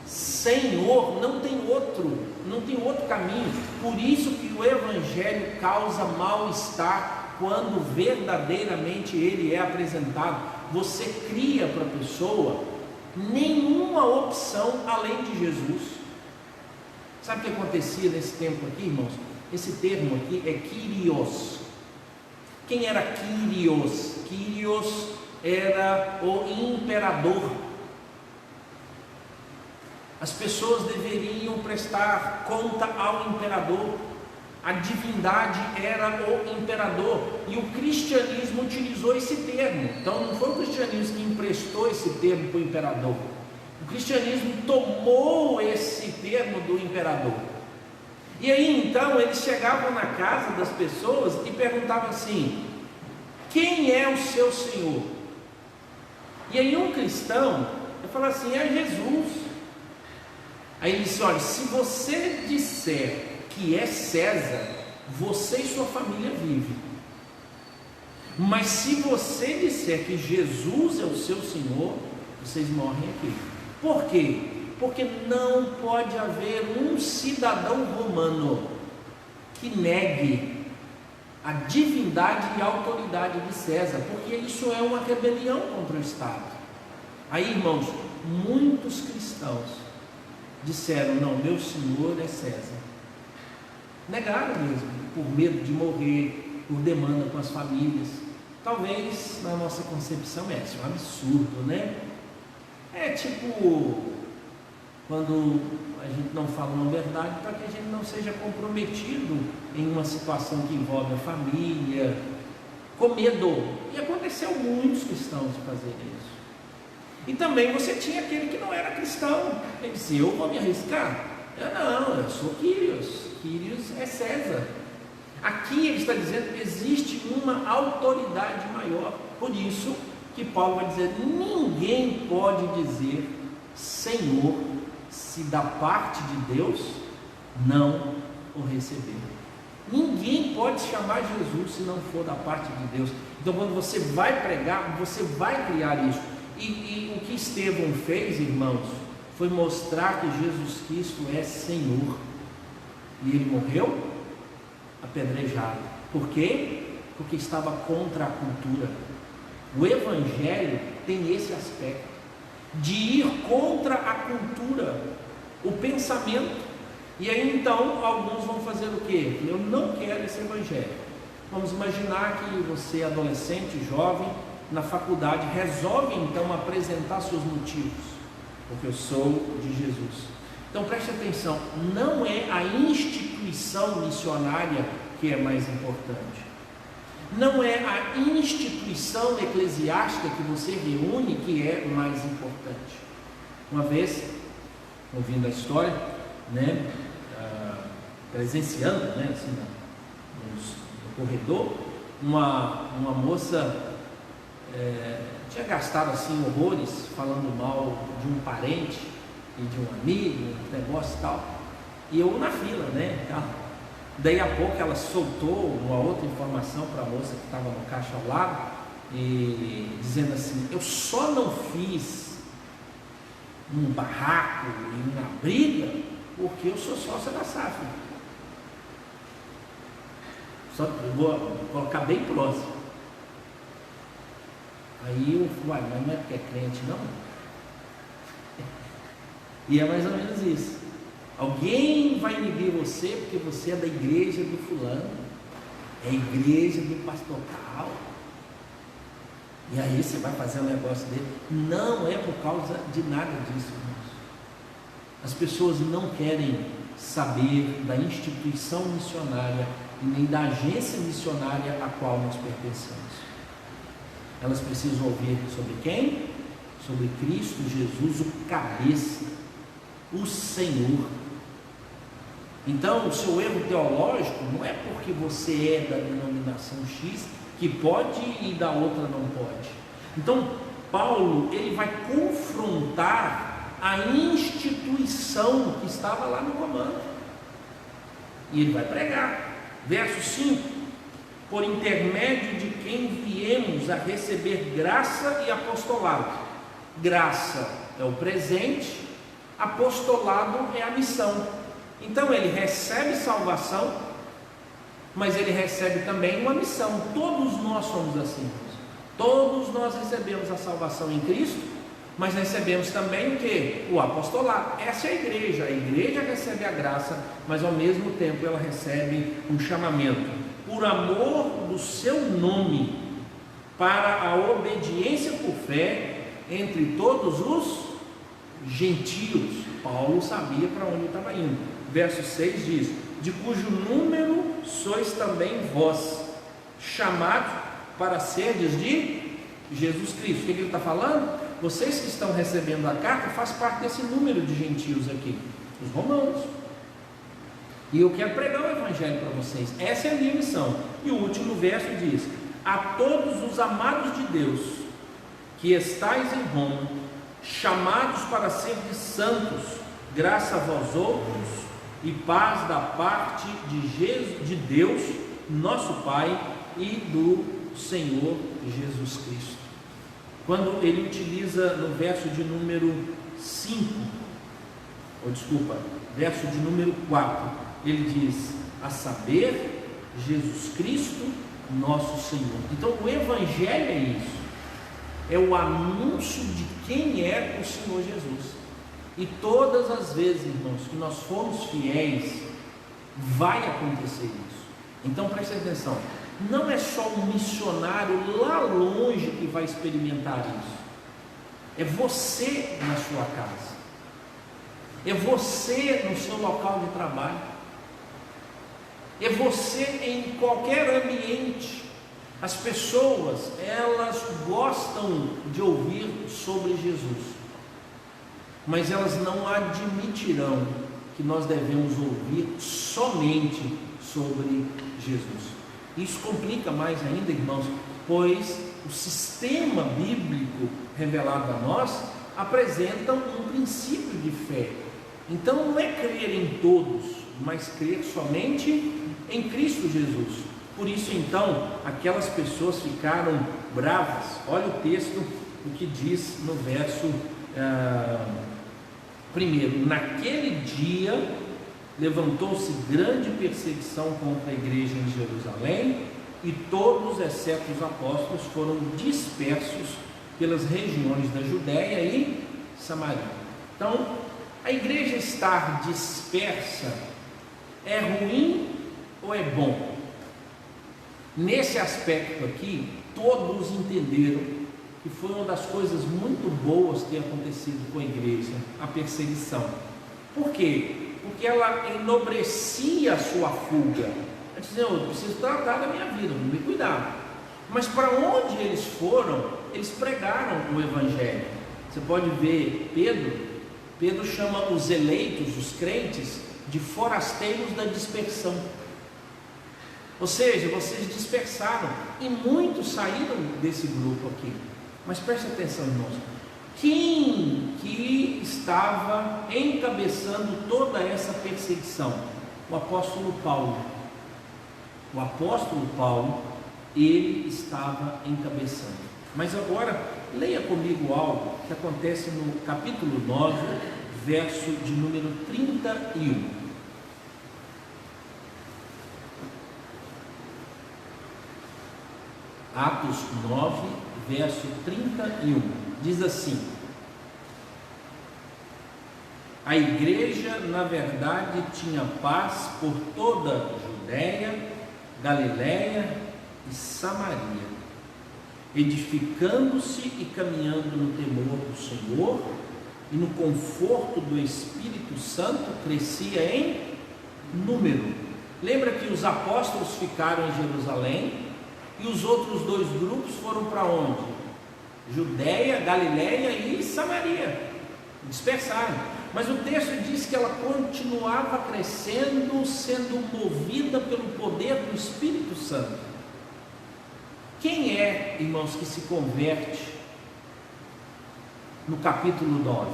Senhor. Não tem outro caminho. Por isso que o evangelho causa mal-estar quando verdadeiramente ele é apresentado. Você cria para a pessoa nenhuma opção além de Jesus. Sabe o que acontecia nesse tempo aqui, irmãos? Esse termo aqui é Kyrios. Quem era Kyrios? Kyrios era o imperador. As pessoas deveriam prestar conta ao imperador. A divindade era o imperador, e o cristianismo utilizou esse termo. Então não foi o cristianismo que emprestou esse termo para o imperador. O cristianismo tomou esse termo do imperador. E aí então eles chegavam na casa das pessoas e perguntavam assim: quem é o seu Senhor? E aí um cristão, eu falo assim, é Jesus. Aí ele disse, olha, se você disser que é César, você e sua família vivem. Mas se você disser que Jesus é o seu Senhor, vocês morrem aqui. Por quê? Porque não pode haver um cidadão romano que negue a divindade e a autoridade de César, porque isso é uma rebelião contra o Estado. Aí, irmãos, muitos cristãos disseram, não, meu Senhor é César. Negaram mesmo, por medo de morrer, por demanda com as famílias. Talvez na nossa concepção é um absurdo, né? É tipo quando a gente não fala uma verdade para que a gente não seja comprometido em uma situação que envolve a família, com medo. E aconteceu muitos cristãos de fazer isso. E também você tinha aquele que não era cristão. Ele disse, eu vou me arriscar? Eu sou Quírios. Quírios é César. Aqui ele está dizendo que existe uma autoridade maior. Por isso que Paulo vai dizer, ninguém pode dizer Senhor, se da parte de Deus não o receber. Ninguém pode chamar Jesus se não for da parte de Deus. Então quando você vai pregar, você vai criar isso. E o que Estevão fez, irmãos, foi mostrar que Jesus Cristo é Senhor. E ele morreu apedrejado. Por quê? Porque estava contra a cultura. O Evangelho tem esse aspecto de ir contra a cultura, o pensamento. E aí então alguns vão fazer o quê? Eu não quero esse Evangelho. Vamos imaginar que você, adolescente, jovem, na faculdade, resolve então apresentar seus motivos, porque eu sou de Jesus. Então preste atenção, não é a instituição missionária que é mais importante, não é a instituição eclesiástica que você reúne que é mais importante. Uma vez, ouvindo a história, né, presenciando, né, assim, no corredor, uma moça tinha gastado assim horrores falando mal de um parente e de um amigo, um negócio e tal, e eu na fila, né, daí a pouco ela soltou uma outra informação para a moça que estava no caixa ao lado, e dizendo assim, eu só não fiz um barraco e uma briga porque eu sou sócia da SAF. Só vou colocar bem próximo. Aí eu falei, mas não é porque é crente, não? E é mais ou menos isso. Alguém vai inibir você porque você é da igreja do fulano, é a igreja do pastor tal, e aí você vai fazer um negócio dele. Não é por causa de nada disso, irmãos. As pessoas não querem saber da instituição missionária e nem da agência missionária a qual nós pertencemos. Elas precisam ouvir sobre quem? Sobre Cristo Jesus, o cabeça, o Senhor. Então o seu erro teológico não é porque você é da denominação X que pode e da outra não pode. Então Paulo, ele vai confrontar a instituição que estava lá no comando, e ele vai pregar. Verso 5: por intermédio de quem viemos a receber graça e apostolado. Graça é o presente, apostolado é a missão. Então ele recebe salvação, mas ele recebe também uma missão. Todos nós somos assim. Todos nós recebemos a salvação em Cristo, mas recebemos também o que? O apostolado. Essa é a igreja recebe a graça, mas ao mesmo tempo ela recebe um chamamento, por amor do seu nome, para a obediência por fé entre todos os gentios. Paulo sabia para onde estava indo. Verso 6 diz: de cujo número sois também vós, chamados para serdes de Jesus Cristo. O que ele está falando? Vocês que estão recebendo a carta faz parte desse número de gentios aqui, os romanos. E eu quero pregar o Evangelho para vocês. Essa é a minha missão. E o último verso diz: a todos os amados de Deus que estáis em Roma, chamados para serdes santos, graça a vós outros e paz da parte de Deus, nosso Pai, e do Senhor Jesus Cristo. Quando ele utiliza no verso de número verso de número 4, ele diz: a saber, Jesus Cristo, nosso Senhor. Então o Evangelho é isso, é o anúncio de quem é o Senhor Jesus. E todas as vezes, irmãos, que nós formos fiéis, vai acontecer isso. Então preste atenção, não é só um missionário lá longe que vai experimentar isso, é você na sua casa, é você no seu local de trabalho, é você em qualquer ambiente. As pessoas, elas gostam de ouvir sobre Jesus, mas elas não admitirão que nós devemos ouvir somente sobre Jesus. Isso complica mais ainda, irmãos, pois o sistema bíblico revelado a nós apresenta um princípio de fé. Então não é crer em todos, mas crer somente em Cristo Jesus. Por isso então aquelas pessoas ficaram bravas. Olha o texto, o que diz no verso 1: naquele dia levantou-se grande perseguição contra a igreja em Jerusalém, e todos, exceto os apóstolos, foram dispersos pelas regiões da Judéia e Samaria. Então, a igreja estar dispersa é ruim ou é bom? Nesse aspecto aqui, todos entenderam que foi uma das coisas muito boas que tem acontecido com a igreja, a perseguição. Por quê? Porque ela enobrecia a sua fuga. Ela dizia: eu preciso tratar da minha vida, vou me cuidar. Mas para onde eles foram, eles pregaram o Evangelho. Você pode ver Pedro chama os eleitos, os crentes, de forasteiros da dispersão. Ou seja, vocês dispersaram, e muitos saíram desse grupo aqui. Mas preste atenção, irmãos, quem que estava encabeçando toda essa perseguição? O apóstolo Paulo. O apóstolo Paulo, ele estava encabeçando. Mas agora, leia comigo algo que acontece no capítulo 9, verso de número 31. Atos 9, verso 31, diz assim: a igreja, na verdade, tinha paz por toda a Judéia, Galiléia e Samaria, edificando-se e caminhando no temor do Senhor, e no conforto do Espírito Santo crescia em número. Lembra que os apóstolos ficaram em Jerusalém, e os outros dois grupos foram para onde? Judéia, Galiléia e Samaria. Dispersaram. Mas o texto diz que ela continuava crescendo, sendo movida pelo poder do Espírito Santo. Quem é, irmãos, que se converte no capítulo 9?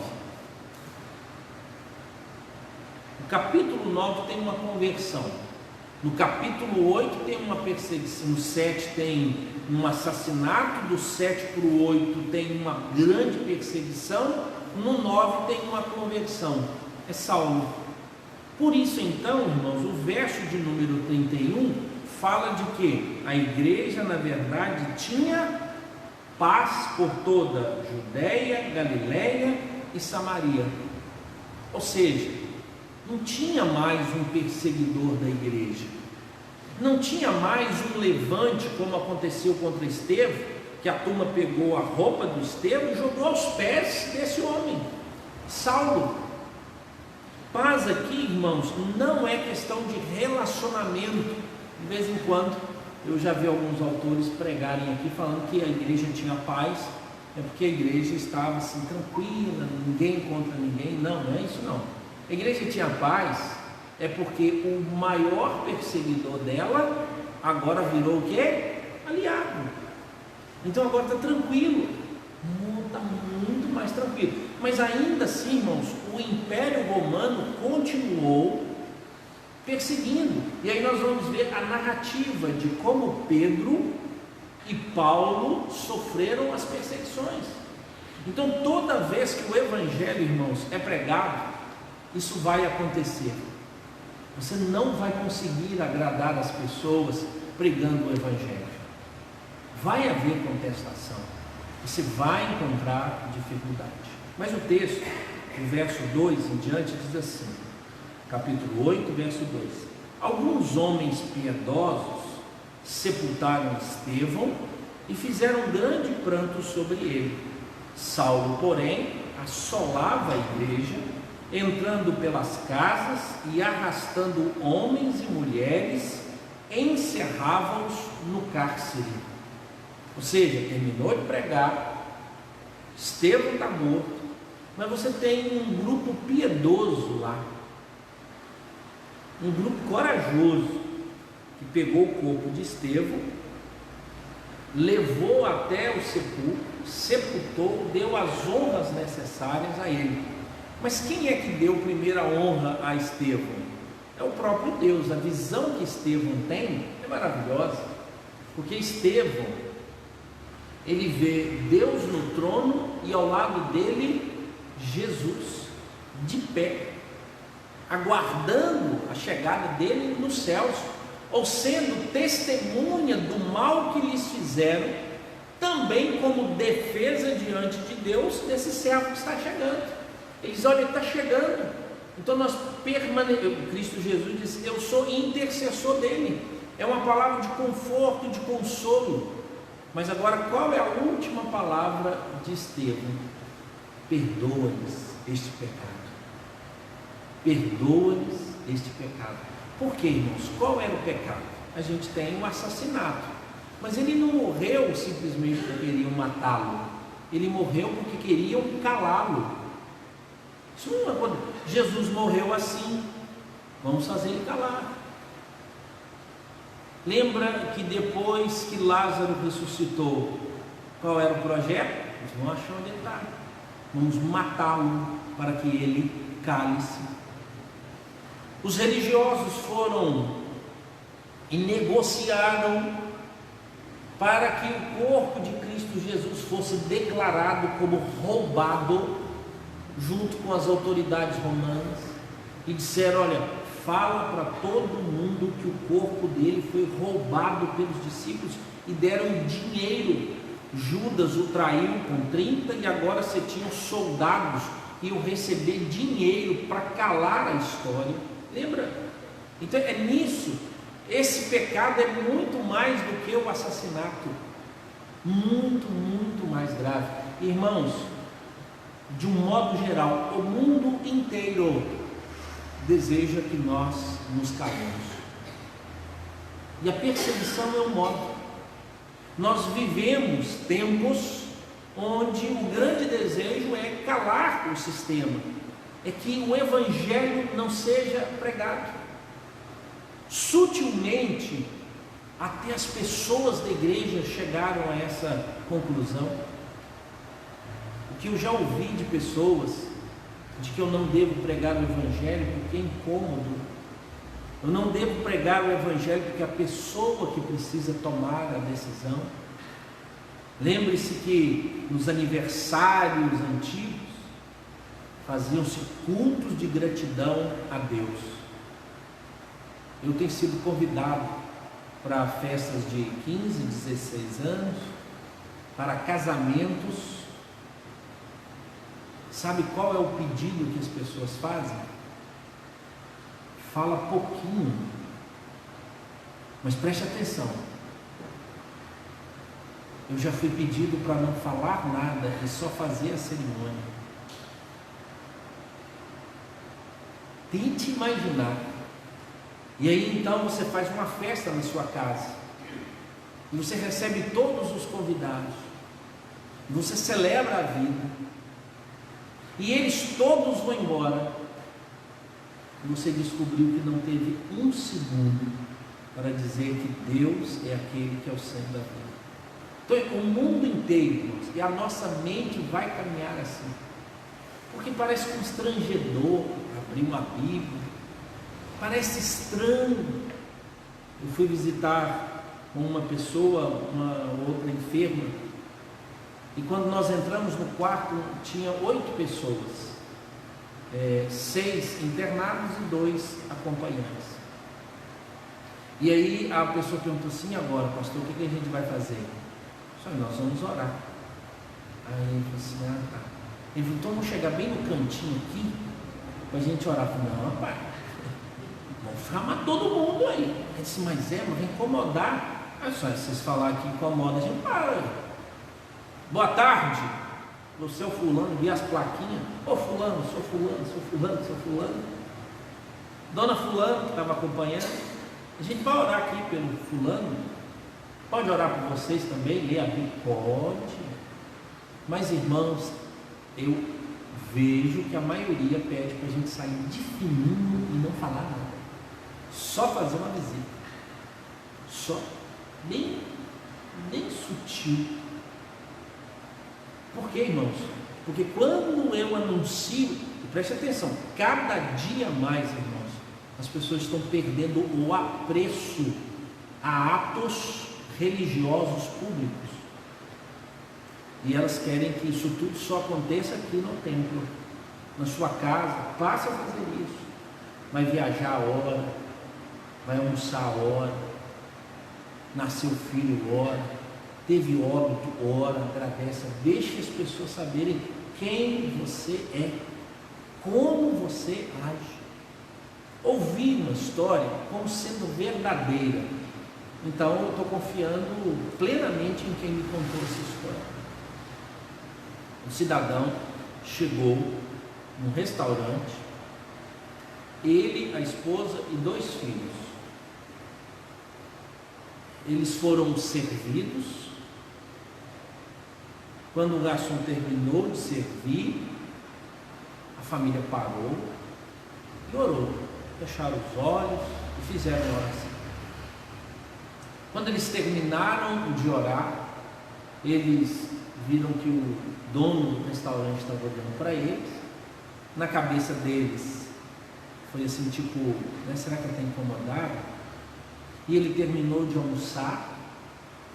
O capítulo 9 tem uma conversão. No capítulo 8 tem uma perseguição, no 7 tem um assassinato, do 7 para o 8 tem uma grande perseguição, no 9 tem uma conversão, é Saulo. Por isso então, irmãos, o verso de número 31 fala de que a igreja, na verdade, tinha paz por toda a Judéia, Galiléia e Samaria. Ou seja, não tinha mais um perseguidor da igreja, não tinha mais um levante como aconteceu contra Estevão, que a turma pegou a roupa do Estevão e jogou aos pés desse homem, Saulo. Paz aqui, irmãos, não é questão de relacionamento. De vez em quando eu já vi alguns autores pregarem aqui falando que a igreja tinha paz, é porque a igreja estava assim tranquila, ninguém contra ninguém. Não, não é isso não. A igreja tinha paz é porque o maior perseguidor dela agora virou o quê? Aliado. Então agora está tranquilo. muito mais tranquilo. Mas ainda assim, irmãos, o Império Romano continuou perseguindo. E aí nós vamos ver a narrativa de como Pedro e Paulo sofreram as perseguições. Então, toda vez que o Evangelho, irmãos, é pregado, isso vai acontecer. Você não vai conseguir agradar as pessoas pregando o Evangelho. Vai haver contestação. Você vai encontrar dificuldade. Mas o texto, do verso 2 em diante, diz assim, capítulo 8, verso 2: alguns homens piedosos sepultaram Estevão e fizeram grande pranto sobre ele. Saulo, porém, assolava a igreja, entrando pelas casas e arrastando homens e mulheres, encerrava-os no cárcere. Ou seja, terminou de pregar, Estevão está morto, mas você tem um grupo piedoso lá, um grupo corajoso, que pegou o corpo de Estevão, levou até o sepulcro, sepultou, deu as honras necessárias a ele. Mas quem é que deu primeira honra a Estevão? É o próprio Deus. A visão que Estevão tem é maravilhosa, porque Estevão, ele vê Deus no trono e ao lado dele Jesus, de pé, aguardando a chegada dele nos céus, ou sendo testemunha do mal que lhes fizeram, também como defesa diante de Deus desse servo que está chegando. Eles olham, ele está chegando, então nós permanecemos. Cristo Jesus disse: eu sou intercessor dele. É uma palavra de conforto, de consolo. Mas agora, qual é a última palavra de Estevão? Perdoa-lhes este pecado. Perdoa-lhes este pecado. Por quê, irmãos? Qual era o pecado? A gente tem um assassinato, mas ele não morreu simplesmente porque queriam matá-lo, ele morreu porque queriam calá-lo. Isso não é... Jesus morreu assim, vamos fazer ele calar. Lembra que depois que Lázaro ressuscitou, qual era o projeto? Eles vão achar onde ele está, vamos matá-lo para que ele cale-se. Os religiosos foram e negociaram para que o corpo de Cristo Jesus fosse declarado como roubado junto com as autoridades romanas, e disseram: olha, fala para todo mundo que o corpo dele foi roubado pelos discípulos, e deram dinheiro. Judas o traiu com 30 e agora você tinha os soldados que iam receber dinheiro para calar a história. Lembra? Então é nisso. Esse pecado é muito mais do que o assassinato, muito, muito mais grave. Irmãos, de um modo geral, o mundo inteiro deseja que nós nos calemos, e a perseguição é um modo. Nós vivemos tempos onde o grande desejo é calar o sistema, é que o Evangelho não seja pregado. Sutilmente, até as pessoas da igreja chegaram a essa conclusão. O que eu já ouvi de pessoas, de que eu não devo pregar o Evangelho porque é incômodo, eu não devo pregar o Evangelho porque a pessoa que precisa tomar a decisão. Lembre-se que nos aniversários antigos faziam-se cultos de gratidão a Deus. Eu tenho sido convidado para festas de 15, 16 anos, para casamentos. Sabe qual é o pedido que as pessoas fazem? Fala pouquinho, mas preste atenção. Eu já fui pedido para não falar nada e só fazer a cerimônia. Tente imaginar. E aí então você faz uma festa na sua casa, e você recebe todos os convidados, e você celebra a vida, e eles todos vão embora, e você descobriu que não teve um segundo para dizer que Deus é aquele que é o centro da vida. Então, o mundo inteiro, irmãos, e a nossa mente vai caminhar assim, porque parece constrangedor abrir uma Bíblia, parece estranho. Eu fui visitar uma pessoa, uma outra enferma, e quando nós entramos no quarto, tinha 8 pessoas, 6 internados e 2 acompanhantes. E aí a pessoa perguntou assim: agora, pastor, o que a gente vai fazer? Só nós vamos orar. Aí ele falou assim: ah, tá. Ele falou: então vamos chegar bem no cantinho aqui para a gente orar. Eu falei: não, rapaz, vamos chamar todo mundo aí. Ele disse: mas vai incomodar. Aí só, se vocês falarem que incomoda, a gente para. Boa tarde, você é o fulano, vi as plaquinhas. Ô fulano, sou fulano, sou fulano, sou fulano. Dona fulano que estava acompanhando. A gente vai orar aqui pelo fulano. Pode orar por vocês também, ler a Bíblia? Pode. Mas irmãos, eu vejo que a maioria pede para a gente sair de fininho e não falar nada. Só fazer uma visita. Só. Bem sutil. Por quê, irmãos? Porque quando eu anuncio, e preste atenção, cada dia mais, irmãos, as pessoas estão perdendo o apreço a atos religiosos públicos, e elas querem que isso tudo só aconteça aqui no templo, na sua casa. Passa a fazer isso, vai viajar a hora, vai almoçar a hora, nasceu filho hora, teve óbito hora, agradece. Deixe as pessoas saberem quem você é, como você age. Ouvir uma história como sendo verdadeira. Então eu estou confiando plenamente em quem me contou essa história. Um cidadão chegou num restaurante, ele, a esposa e 2 filhos. Eles foram servidos. Quando o garçom terminou de servir, a família parou e orou. Fecharam os olhos e fizeram a oração. Quando eles terminaram de orar, eles viram que o dono do restaurante estava olhando para eles. Na cabeça deles foi assim, tipo, né, será que ele está incomodado? E ele terminou de almoçar,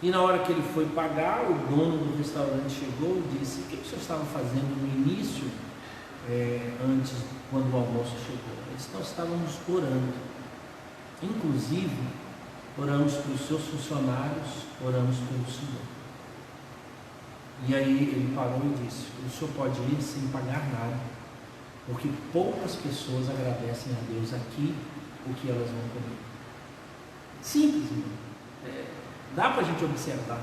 e na hora que ele foi pagar, o dono do restaurante chegou e disse: o que o senhor estava fazendo no início, antes, quando o almoço chegou? Ele disse: nós estávamos orando, inclusive oramos pelos seus funcionários, oramos pelo Senhor. E aí ele parou e disse: o senhor pode ir sem pagar nada, porque poucas pessoas agradecem a Deus aqui o que elas vão comer. Simples, dá para a gente observar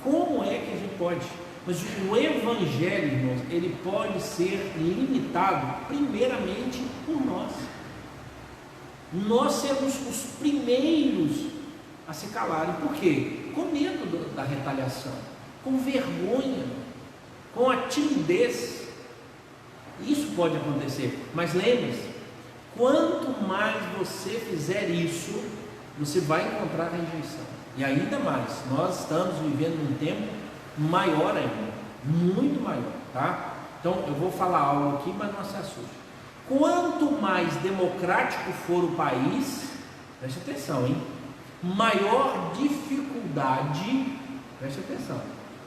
como é que a gente pode. Mas o Evangelho, irmãos, ele pode ser limitado primeiramente por nós. Nós sermos os primeiros a se calarem. Por quê? Com medo da retaliação, com vergonha, com a timidez. Isso pode acontecer, mas lembre-se, quanto mais você fizer isso, você vai encontrar rejeição. E ainda mais, nós estamos vivendo um tempo maior ainda, muito maior, tá? Então eu vou falar algo aqui, mas não se assuste. Quanto mais democrático for o país, preste atenção, hein? Maior dificuldade, preste atenção,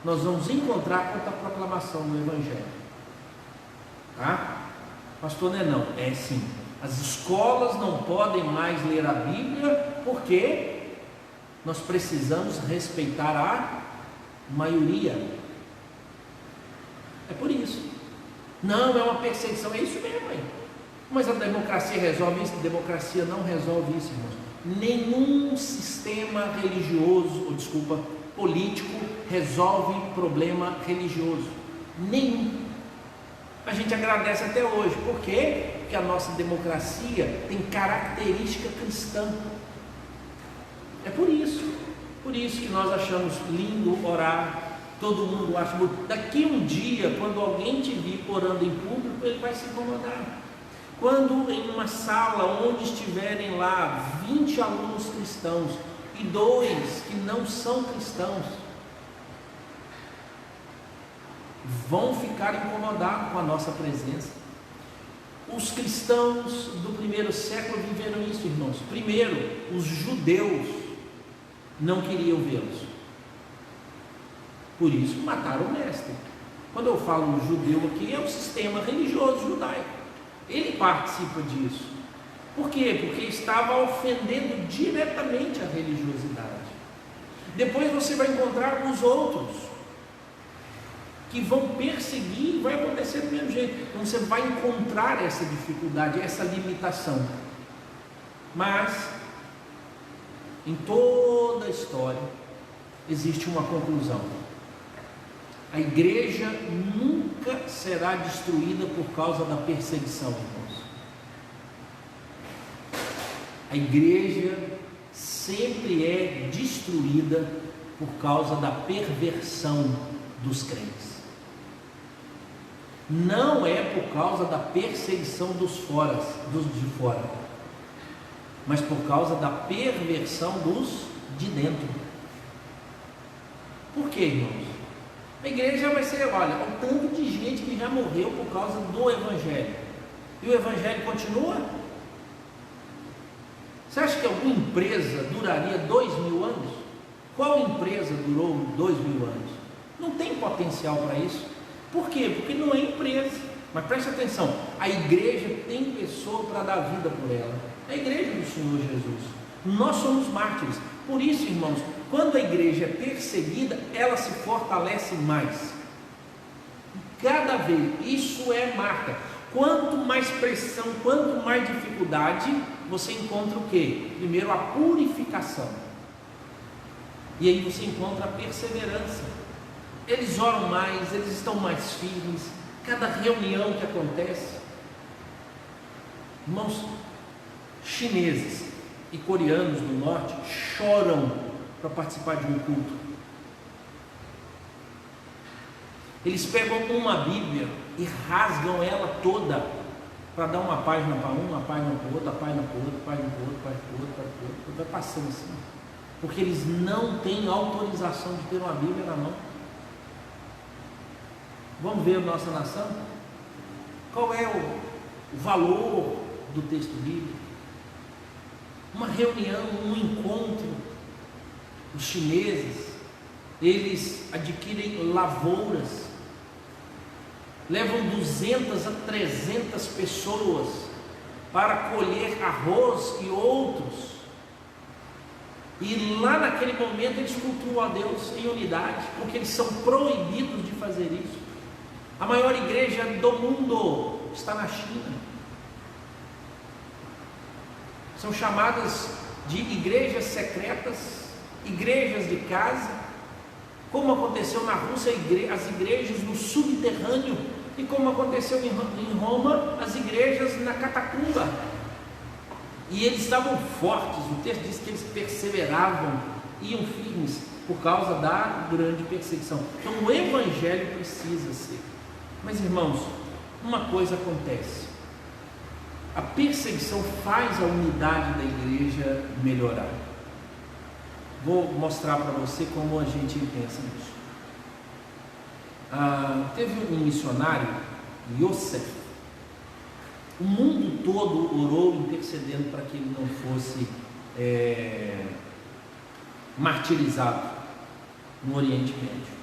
nós vamos encontrar contra a proclamação do Evangelho, tá? Pastor, não é sim. As escolas não podem mais ler a Bíblia, porque nós precisamos respeitar a maioria. É por isso. Não é uma perseguição, é isso mesmo, hein? Mas a democracia resolve isso? A democracia não resolve isso, irmãos. Nenhum sistema religioso, político, resolve problema religioso. Nenhum. A gente agradece até hoje. Por quê? Porque a nossa democracia tem característica cristã. É por isso que nós achamos lindo orar, todo mundo acha bonito. Daqui um dia, quando alguém te vir orando em público, ele vai se incomodar. Quando em uma sala onde estiverem lá 20 alunos cristãos e 2 que não são cristãos, vão ficar incomodados com a nossa presença. Os cristãos do primeiro século viveram isso, irmãos. Primeiro, os judeus não queriam vê-los, por isso mataram o mestre. Quando eu falo judeu aqui, é o sistema religioso judaico, ele participa disso. Por quê? Porque estava ofendendo diretamente a religiosidade. Depois você vai encontrar os outros que vão perseguir, e vai acontecer do mesmo jeito. Então você vai encontrar essa dificuldade, essa limitação. Mas em toda a história existe uma conclusão: a igreja nunca será destruída por causa da perseguição, irmãos. A igreja sempre é destruída por causa da perversão dos crentes. Não é por causa da perseguição dos de fora, mas por causa da perversão dos de dentro. Por quê, irmãos? A igreja vai ser, olha, o tanto de gente que já morreu por causa do Evangelho, e o Evangelho continua. Você acha que alguma empresa duraria 2000 anos? Qual empresa durou 2000 anos? Não tem potencial para isso. Por quê? Porque não é empresa. Mas preste atenção, a igreja tem pessoa para dar vida por ela. É a igreja do Senhor Jesus. Nós somos mártires. Por isso, irmãos, quando a igreja é perseguida, ela se fortalece mais. Cada vez, isso é marca. Quanto mais pressão, quanto mais dificuldade, você encontra o quê? Primeiro, a purificação. E aí você encontra a perseverança. Eles oram mais, eles estão mais firmes. Cada reunião que acontece, irmãos, chineses e coreanos do norte choram para participar de um culto. Eles pegam uma Bíblia e rasgam ela toda para dar uma página para um, uma página para o outro, uma página para o outro, página para o outro, página para o outro, página para o outro, vai passando assim, porque eles não têm autorização de ter uma Bíblia na mão. Vamos ver a nossa nação? Qual é o valor do texto bíblico? Uma reunião, um encontro. Os chineses, eles adquirem lavouras, levam 200 a 300 pessoas para colher arroz e outros, e lá naquele momento eles cultuam a Deus em unidade, porque eles são proibidos de fazer isso. A maior igreja do mundo está na China. São chamadas de igrejas secretas, igrejas de casa, como aconteceu na Rússia, as igrejas no subterrâneo, e como aconteceu em Roma, as igrejas na catacumba. E eles estavam fortes, o texto diz que eles perseveravam, iam firmes, por causa da grande perseguição. Então o Evangelho precisa ser. Mas, irmãos, uma coisa acontece: a perseguição faz a unidade da igreja melhorar. Vou mostrar para você como a gente pensa nisso. Teve um missionário, Yosef. O mundo todo orou intercedendo para que ele não fosse martirizado no Oriente Médio.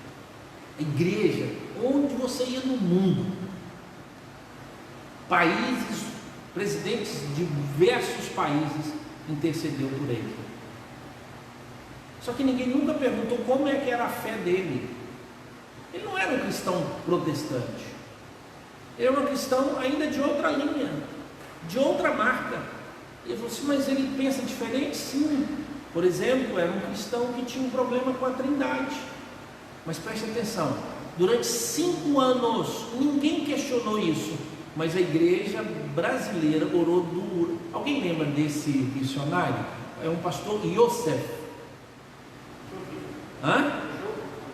A igreja, onde você ia no mundo, países, presidentes de diversos países intercedeu por ele. Só que ninguém nunca perguntou como é que era a fé dele. Ele não era um cristão protestante, ele era um cristão ainda de outra linha, de outra marca. E ele falou assim: mas ele pensa diferente? Sim. Por exemplo, era um cristão que tinha um problema com a Trindade. Mas preste atenção, durante 5 anos ninguém questionou isso, mas a igreja brasileira orou duro. Alguém lembra desse missionário? É um pastor Yosef.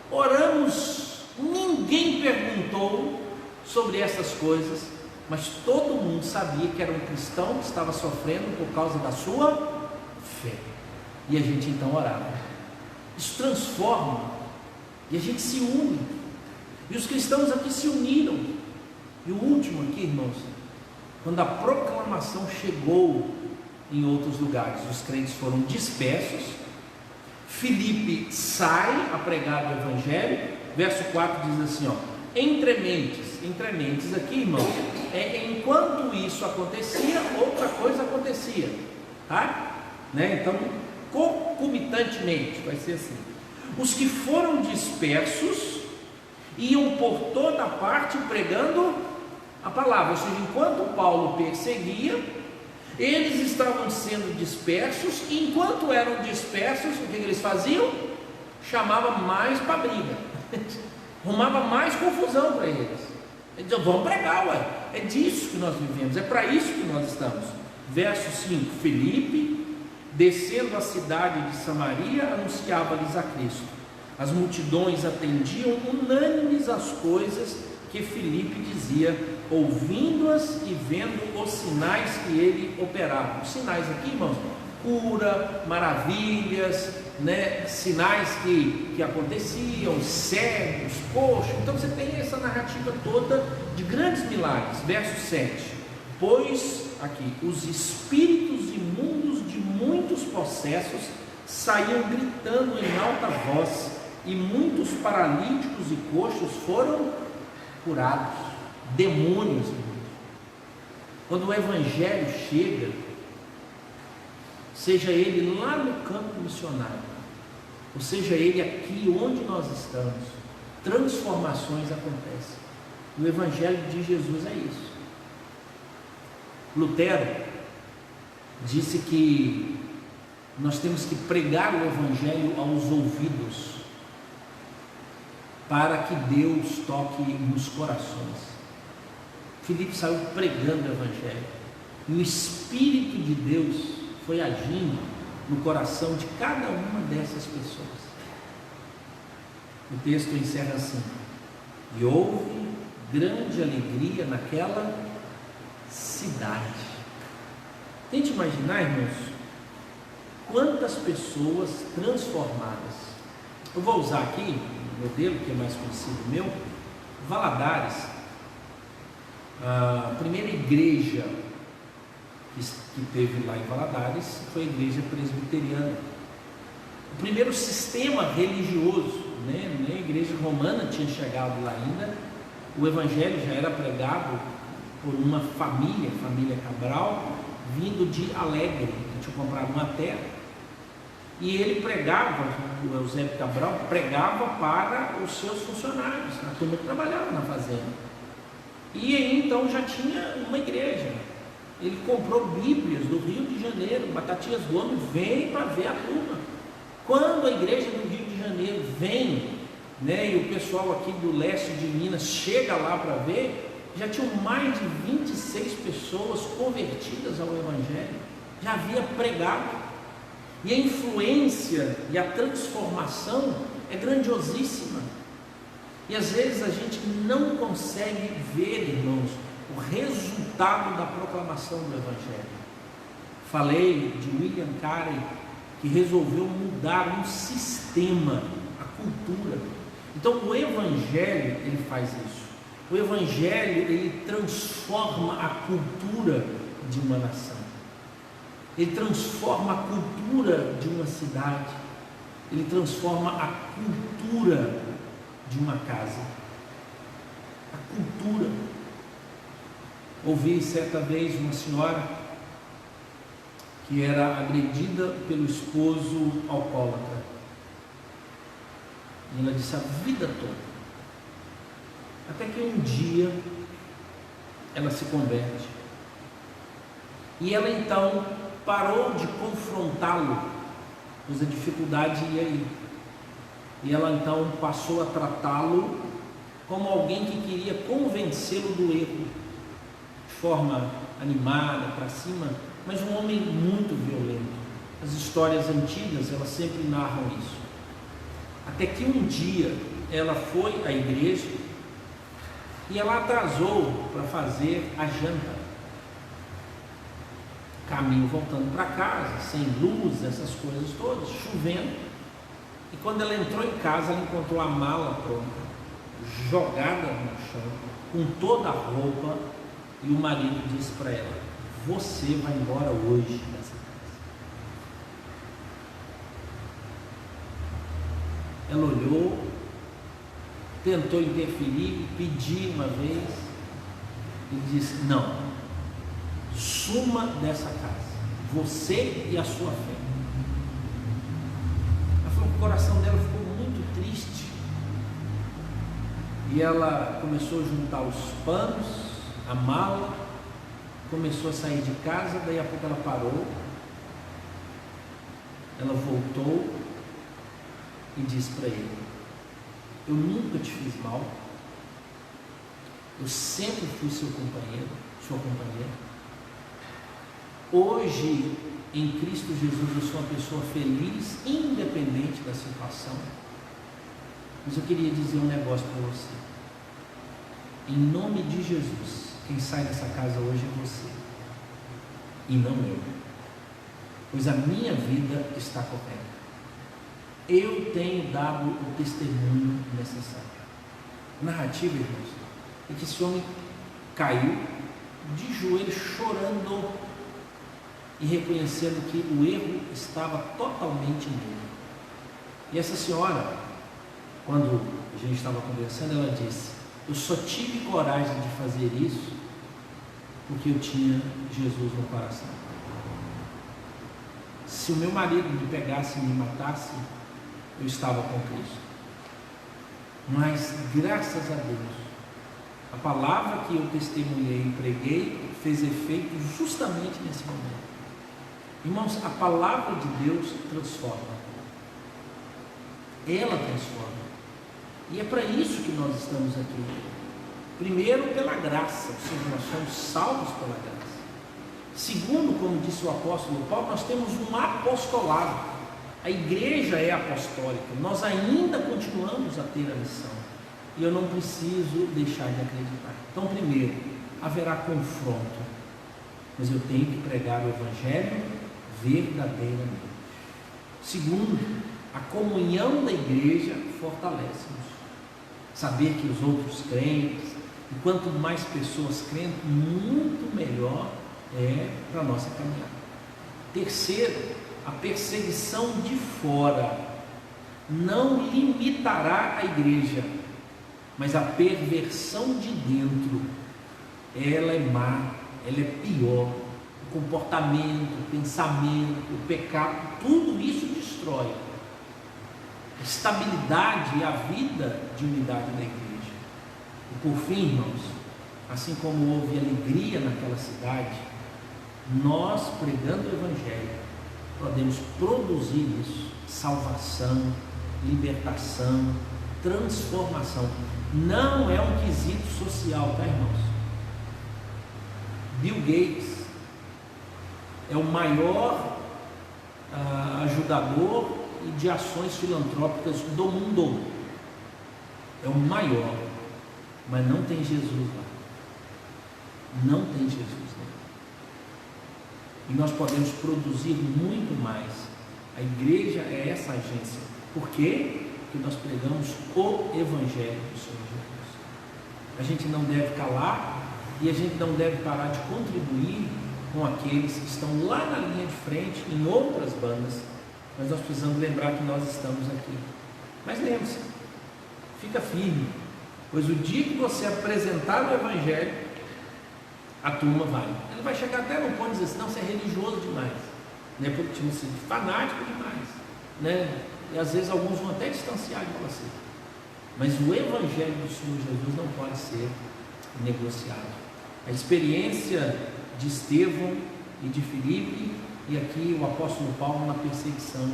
Oramos, ninguém perguntou sobre essas coisas, mas todo mundo sabia que era um cristão que estava sofrendo por causa da sua fé. E a gente então orava. Isso transforma, e a gente se une. E os cristãos aqui se uniram. E o último aqui, irmãos, quando a proclamação chegou em outros lugares, os crentes foram dispersos. Filipe sai a pregar o evangelho. Verso 4 diz assim, entre mentes aqui, irmão, enquanto isso acontecia, outra coisa acontecia, tá? Então, concomitantemente, vai ser assim. Os que foram dispersos iam por toda parte pregando a palavra, ou seja, enquanto Paulo perseguia, eles estavam sendo dispersos, e enquanto eram dispersos, o que eles faziam? Chamava mais para briga, arrumava mais confusão para eles. Eles diziam, vamos pregar, ué. É disso que nós vivemos, é para isso que nós estamos. Verso 5, Filipe, descendo a cidade de Samaria, anunciava-lhes a Cristo. As multidões atendiam unânimes às coisas que Filipe dizia, ouvindo-as e vendo os sinais que ele operava. Os sinais aqui, irmãos, cura, maravilhas, sinais que aconteciam, cegos, coxos. Então você tem essa narrativa toda de grandes milagres. Verso 7, pois aqui os espíritos imundos de muitos possessos saíam gritando em alta voz, e muitos paralíticos e coxos foram curados. Demônios, irmãos. Quando o evangelho chega, seja ele lá no campo missionário, ou seja ele aqui onde nós estamos, transformações acontecem. O evangelho de Jesus é isso. Lutero disse que nós temos que pregar o evangelho aos ouvidos, para que Deus toque nos corações. Filipe saiu pregando o evangelho, e o Espírito de Deus foi agindo no coração de cada uma dessas pessoas. O texto encerra assim: e houve grande alegria naquela cidade. Tente imaginar, irmãos, quantas pessoas transformadas. Eu vou usar aqui um modelo que é mais conhecido meu, Valadares. A primeira igreja que teve lá em Valadares foi a igreja presbiteriana. O primeiro sistema religioso, nem a igreja romana tinha chegado lá ainda. O evangelho já era pregado por uma família Cabral, vindo de Alegre, que tinha comprado uma terra. E ele pregava, o Eusébio Cabral pregava para os seus funcionários, a turma que trabalhava na fazenda. E aí então já tinha uma igreja. Ele comprou Bíblias do Rio de Janeiro, Batatias Gomes vem para ver a turma. Quando a igreja do Rio de Janeiro vem, e o pessoal aqui do leste de Minas chega lá para ver, já tinham mais de 26 pessoas convertidas ao evangelho, já havia pregado. E a influência e a transformação é grandiosíssima. E às vezes a gente não consegue ver, irmãos, o resultado da proclamação do evangelho. Falei de William Carey, que resolveu mudar um sistema, a cultura. Então o evangelho, ele faz isso. O evangelho, ele transforma a cultura de uma nação. Ele transforma a cultura de uma cidade. Ele transforma a cultura de uma casa. A cultura. Ouvi certa vez uma senhora que era agredida pelo esposo alcoólatra. E ela disse a vida toda. Até que um dia ela se converte. E ela então parou de confrontá-lo, pois a dificuldade ia aí. E ela então passou a tratá-lo como alguém que queria convencê-lo do erro, de forma animada, para cima, mas um homem muito violento. As histórias antigas, elas sempre narram isso. Até que um dia ela foi à igreja e ela atrasou para fazer a janta. Caminho voltando para casa, sem luz, essas coisas todas, chovendo. E quando ela entrou em casa, ela encontrou a mala pronta. jogada no chão, com toda a roupa, e o marido disse para ela: você vai embora hoje dessa casa. Ela olhou, tentou interferir, pediu uma vez, e disse: não, suma dessa casa, você e a sua fé. Ela falou que o coração dela ficou muito triste, e ela começou a juntar os panos, a mala, começou a sair de casa. Daí a pouco ela parou, ela voltou e disse para ele: eu nunca te fiz mal, eu sempre fui seu companheiro, sua companheira. Hoje, em Cristo Jesus, eu sou uma pessoa feliz, independente da situação. Mas eu queria dizer um negócio para você. Em nome de Jesus, quem sai dessa casa hoje é você, e não eu, pois a minha vida está correta. Eu tenho dado o testemunho necessário. A narrativa, irmãos, é que esse homem caiu de joelhos, chorando e reconhecendo que o erro estava totalmente nele. E essa senhora, quando a gente estava conversando, ela disse: eu só tive coragem de fazer isso porque eu tinha Jesus no coração. Se o meu marido me pegasse e me matasse, eu estava com Cristo. Mas graças a Deus, a palavra que eu testemunhei e preguei fez efeito justamente nesse momento. Irmãos, a palavra de Deus transforma. Ela transforma. E é para isso que nós estamos aqui. Primeiro, pela graça, ou seja, nós somos salvos pela graça. Segundo, como disse o apóstolo Paulo, nós temos um apostolado. A igreja é apostólica, nós ainda continuamos a ter a missão, e eu não preciso deixar de acreditar. Então, primeiro, haverá confronto, mas eu tenho que pregar o Evangelho verdadeiramente. Segundo, a comunhão da igreja fortalece-nos. Saber que os outros crentes, e quanto mais pessoas crendo, muito melhor é para a nossa caminhada. Terceiro, a perseguição de fora não limitará a igreja, mas a perversão de dentro, ela é má, ela é pior. O comportamento, o pensamento, o pecado, tudo isso destrói a estabilidade e a vida de unidade da igreja. E por fim, irmãos, assim como houve alegria naquela cidade, nós, pregando o Evangelho, podemos produzir isso: salvação, libertação, transformação. Não é um quesito social, tá, irmãos? Bill Gates é o maior ajudador e de ações filantrópicas do mundo. É o maior, mas não tem Jesus lá. Não tem Jesus lá. E nós podemos produzir muito mais. A igreja é essa agência. Por quê? Porque nós pregamos o Evangelho do Senhor Jesus. A gente não deve calar e a gente não deve parar de contribuir com aqueles que estão lá na linha de frente, em outras bandas, mas nós precisamos lembrar que nós estamos aqui. Mas lembre-se, fica firme, pois o dia que você apresentar o Evangelho, a turma vai. Ele vai chegar até no ponto de dizer assim: não, você é religioso demais, né? Porque você é fanático demais, né? E às vezes alguns vão até distanciar de você. Mas o Evangelho do Senhor Jesus não pode ser negociado. A experiência de Estevão e de Filipe, e aqui o apóstolo Paulo na perseguição,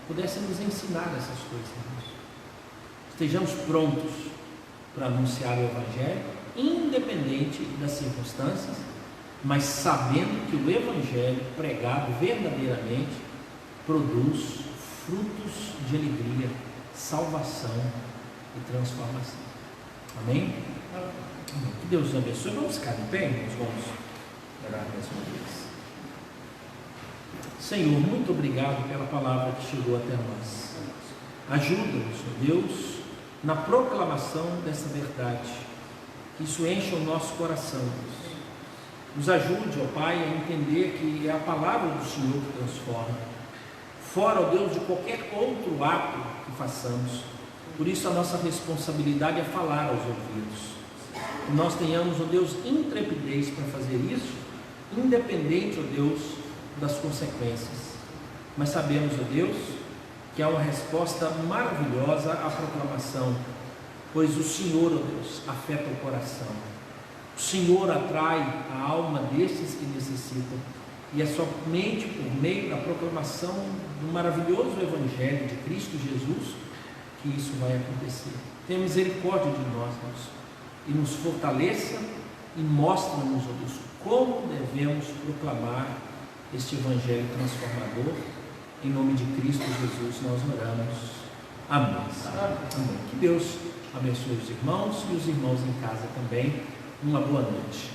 pudesse nos ensinar essas coisas, irmãos. Estejamos prontos para anunciar o Evangelho, independente das circunstâncias, mas sabendo que o Evangelho pregado verdadeiramente produz frutos de alegria, salvação e transformação. Amém? Que Deus nos abençoe. Vamos ficar em pé, irmãos? Vamos orar mais uma vez. Senhor, muito obrigado pela palavra que chegou até nós. Ajuda-nos, ó Deus, na proclamação dessa verdade. Que isso encha o nosso coração, Deus. Nos ajude, ó Pai, a entender que é a palavra do Senhor que transforma. Fora, ó Deus, de qualquer outro ato que façamos. Por isso a nossa responsabilidade é falar aos ouvidos. Que nós tenhamos, ó Deus, intrepidez para fazer isso, independente, ó Deus, das consequências. Mas sabemos, ó Deus, que há uma resposta maravilhosa à proclamação, pois o Senhor, ó Deus, afeta o coração. O Senhor atrai a alma destes que necessitam, e é somente por meio da proclamação do maravilhoso Evangelho de Cristo Jesus que isso vai acontecer. Tenha misericórdia de nós, Deus, e nos fortaleça e mostra-nos, ó Deus, como devemos proclamar este Evangelho transformador. Em nome de Cristo Jesus nós oramos. Amém. Amém. Que Deus abençoe os irmãos e os irmãos em casa também. Uma boa noite.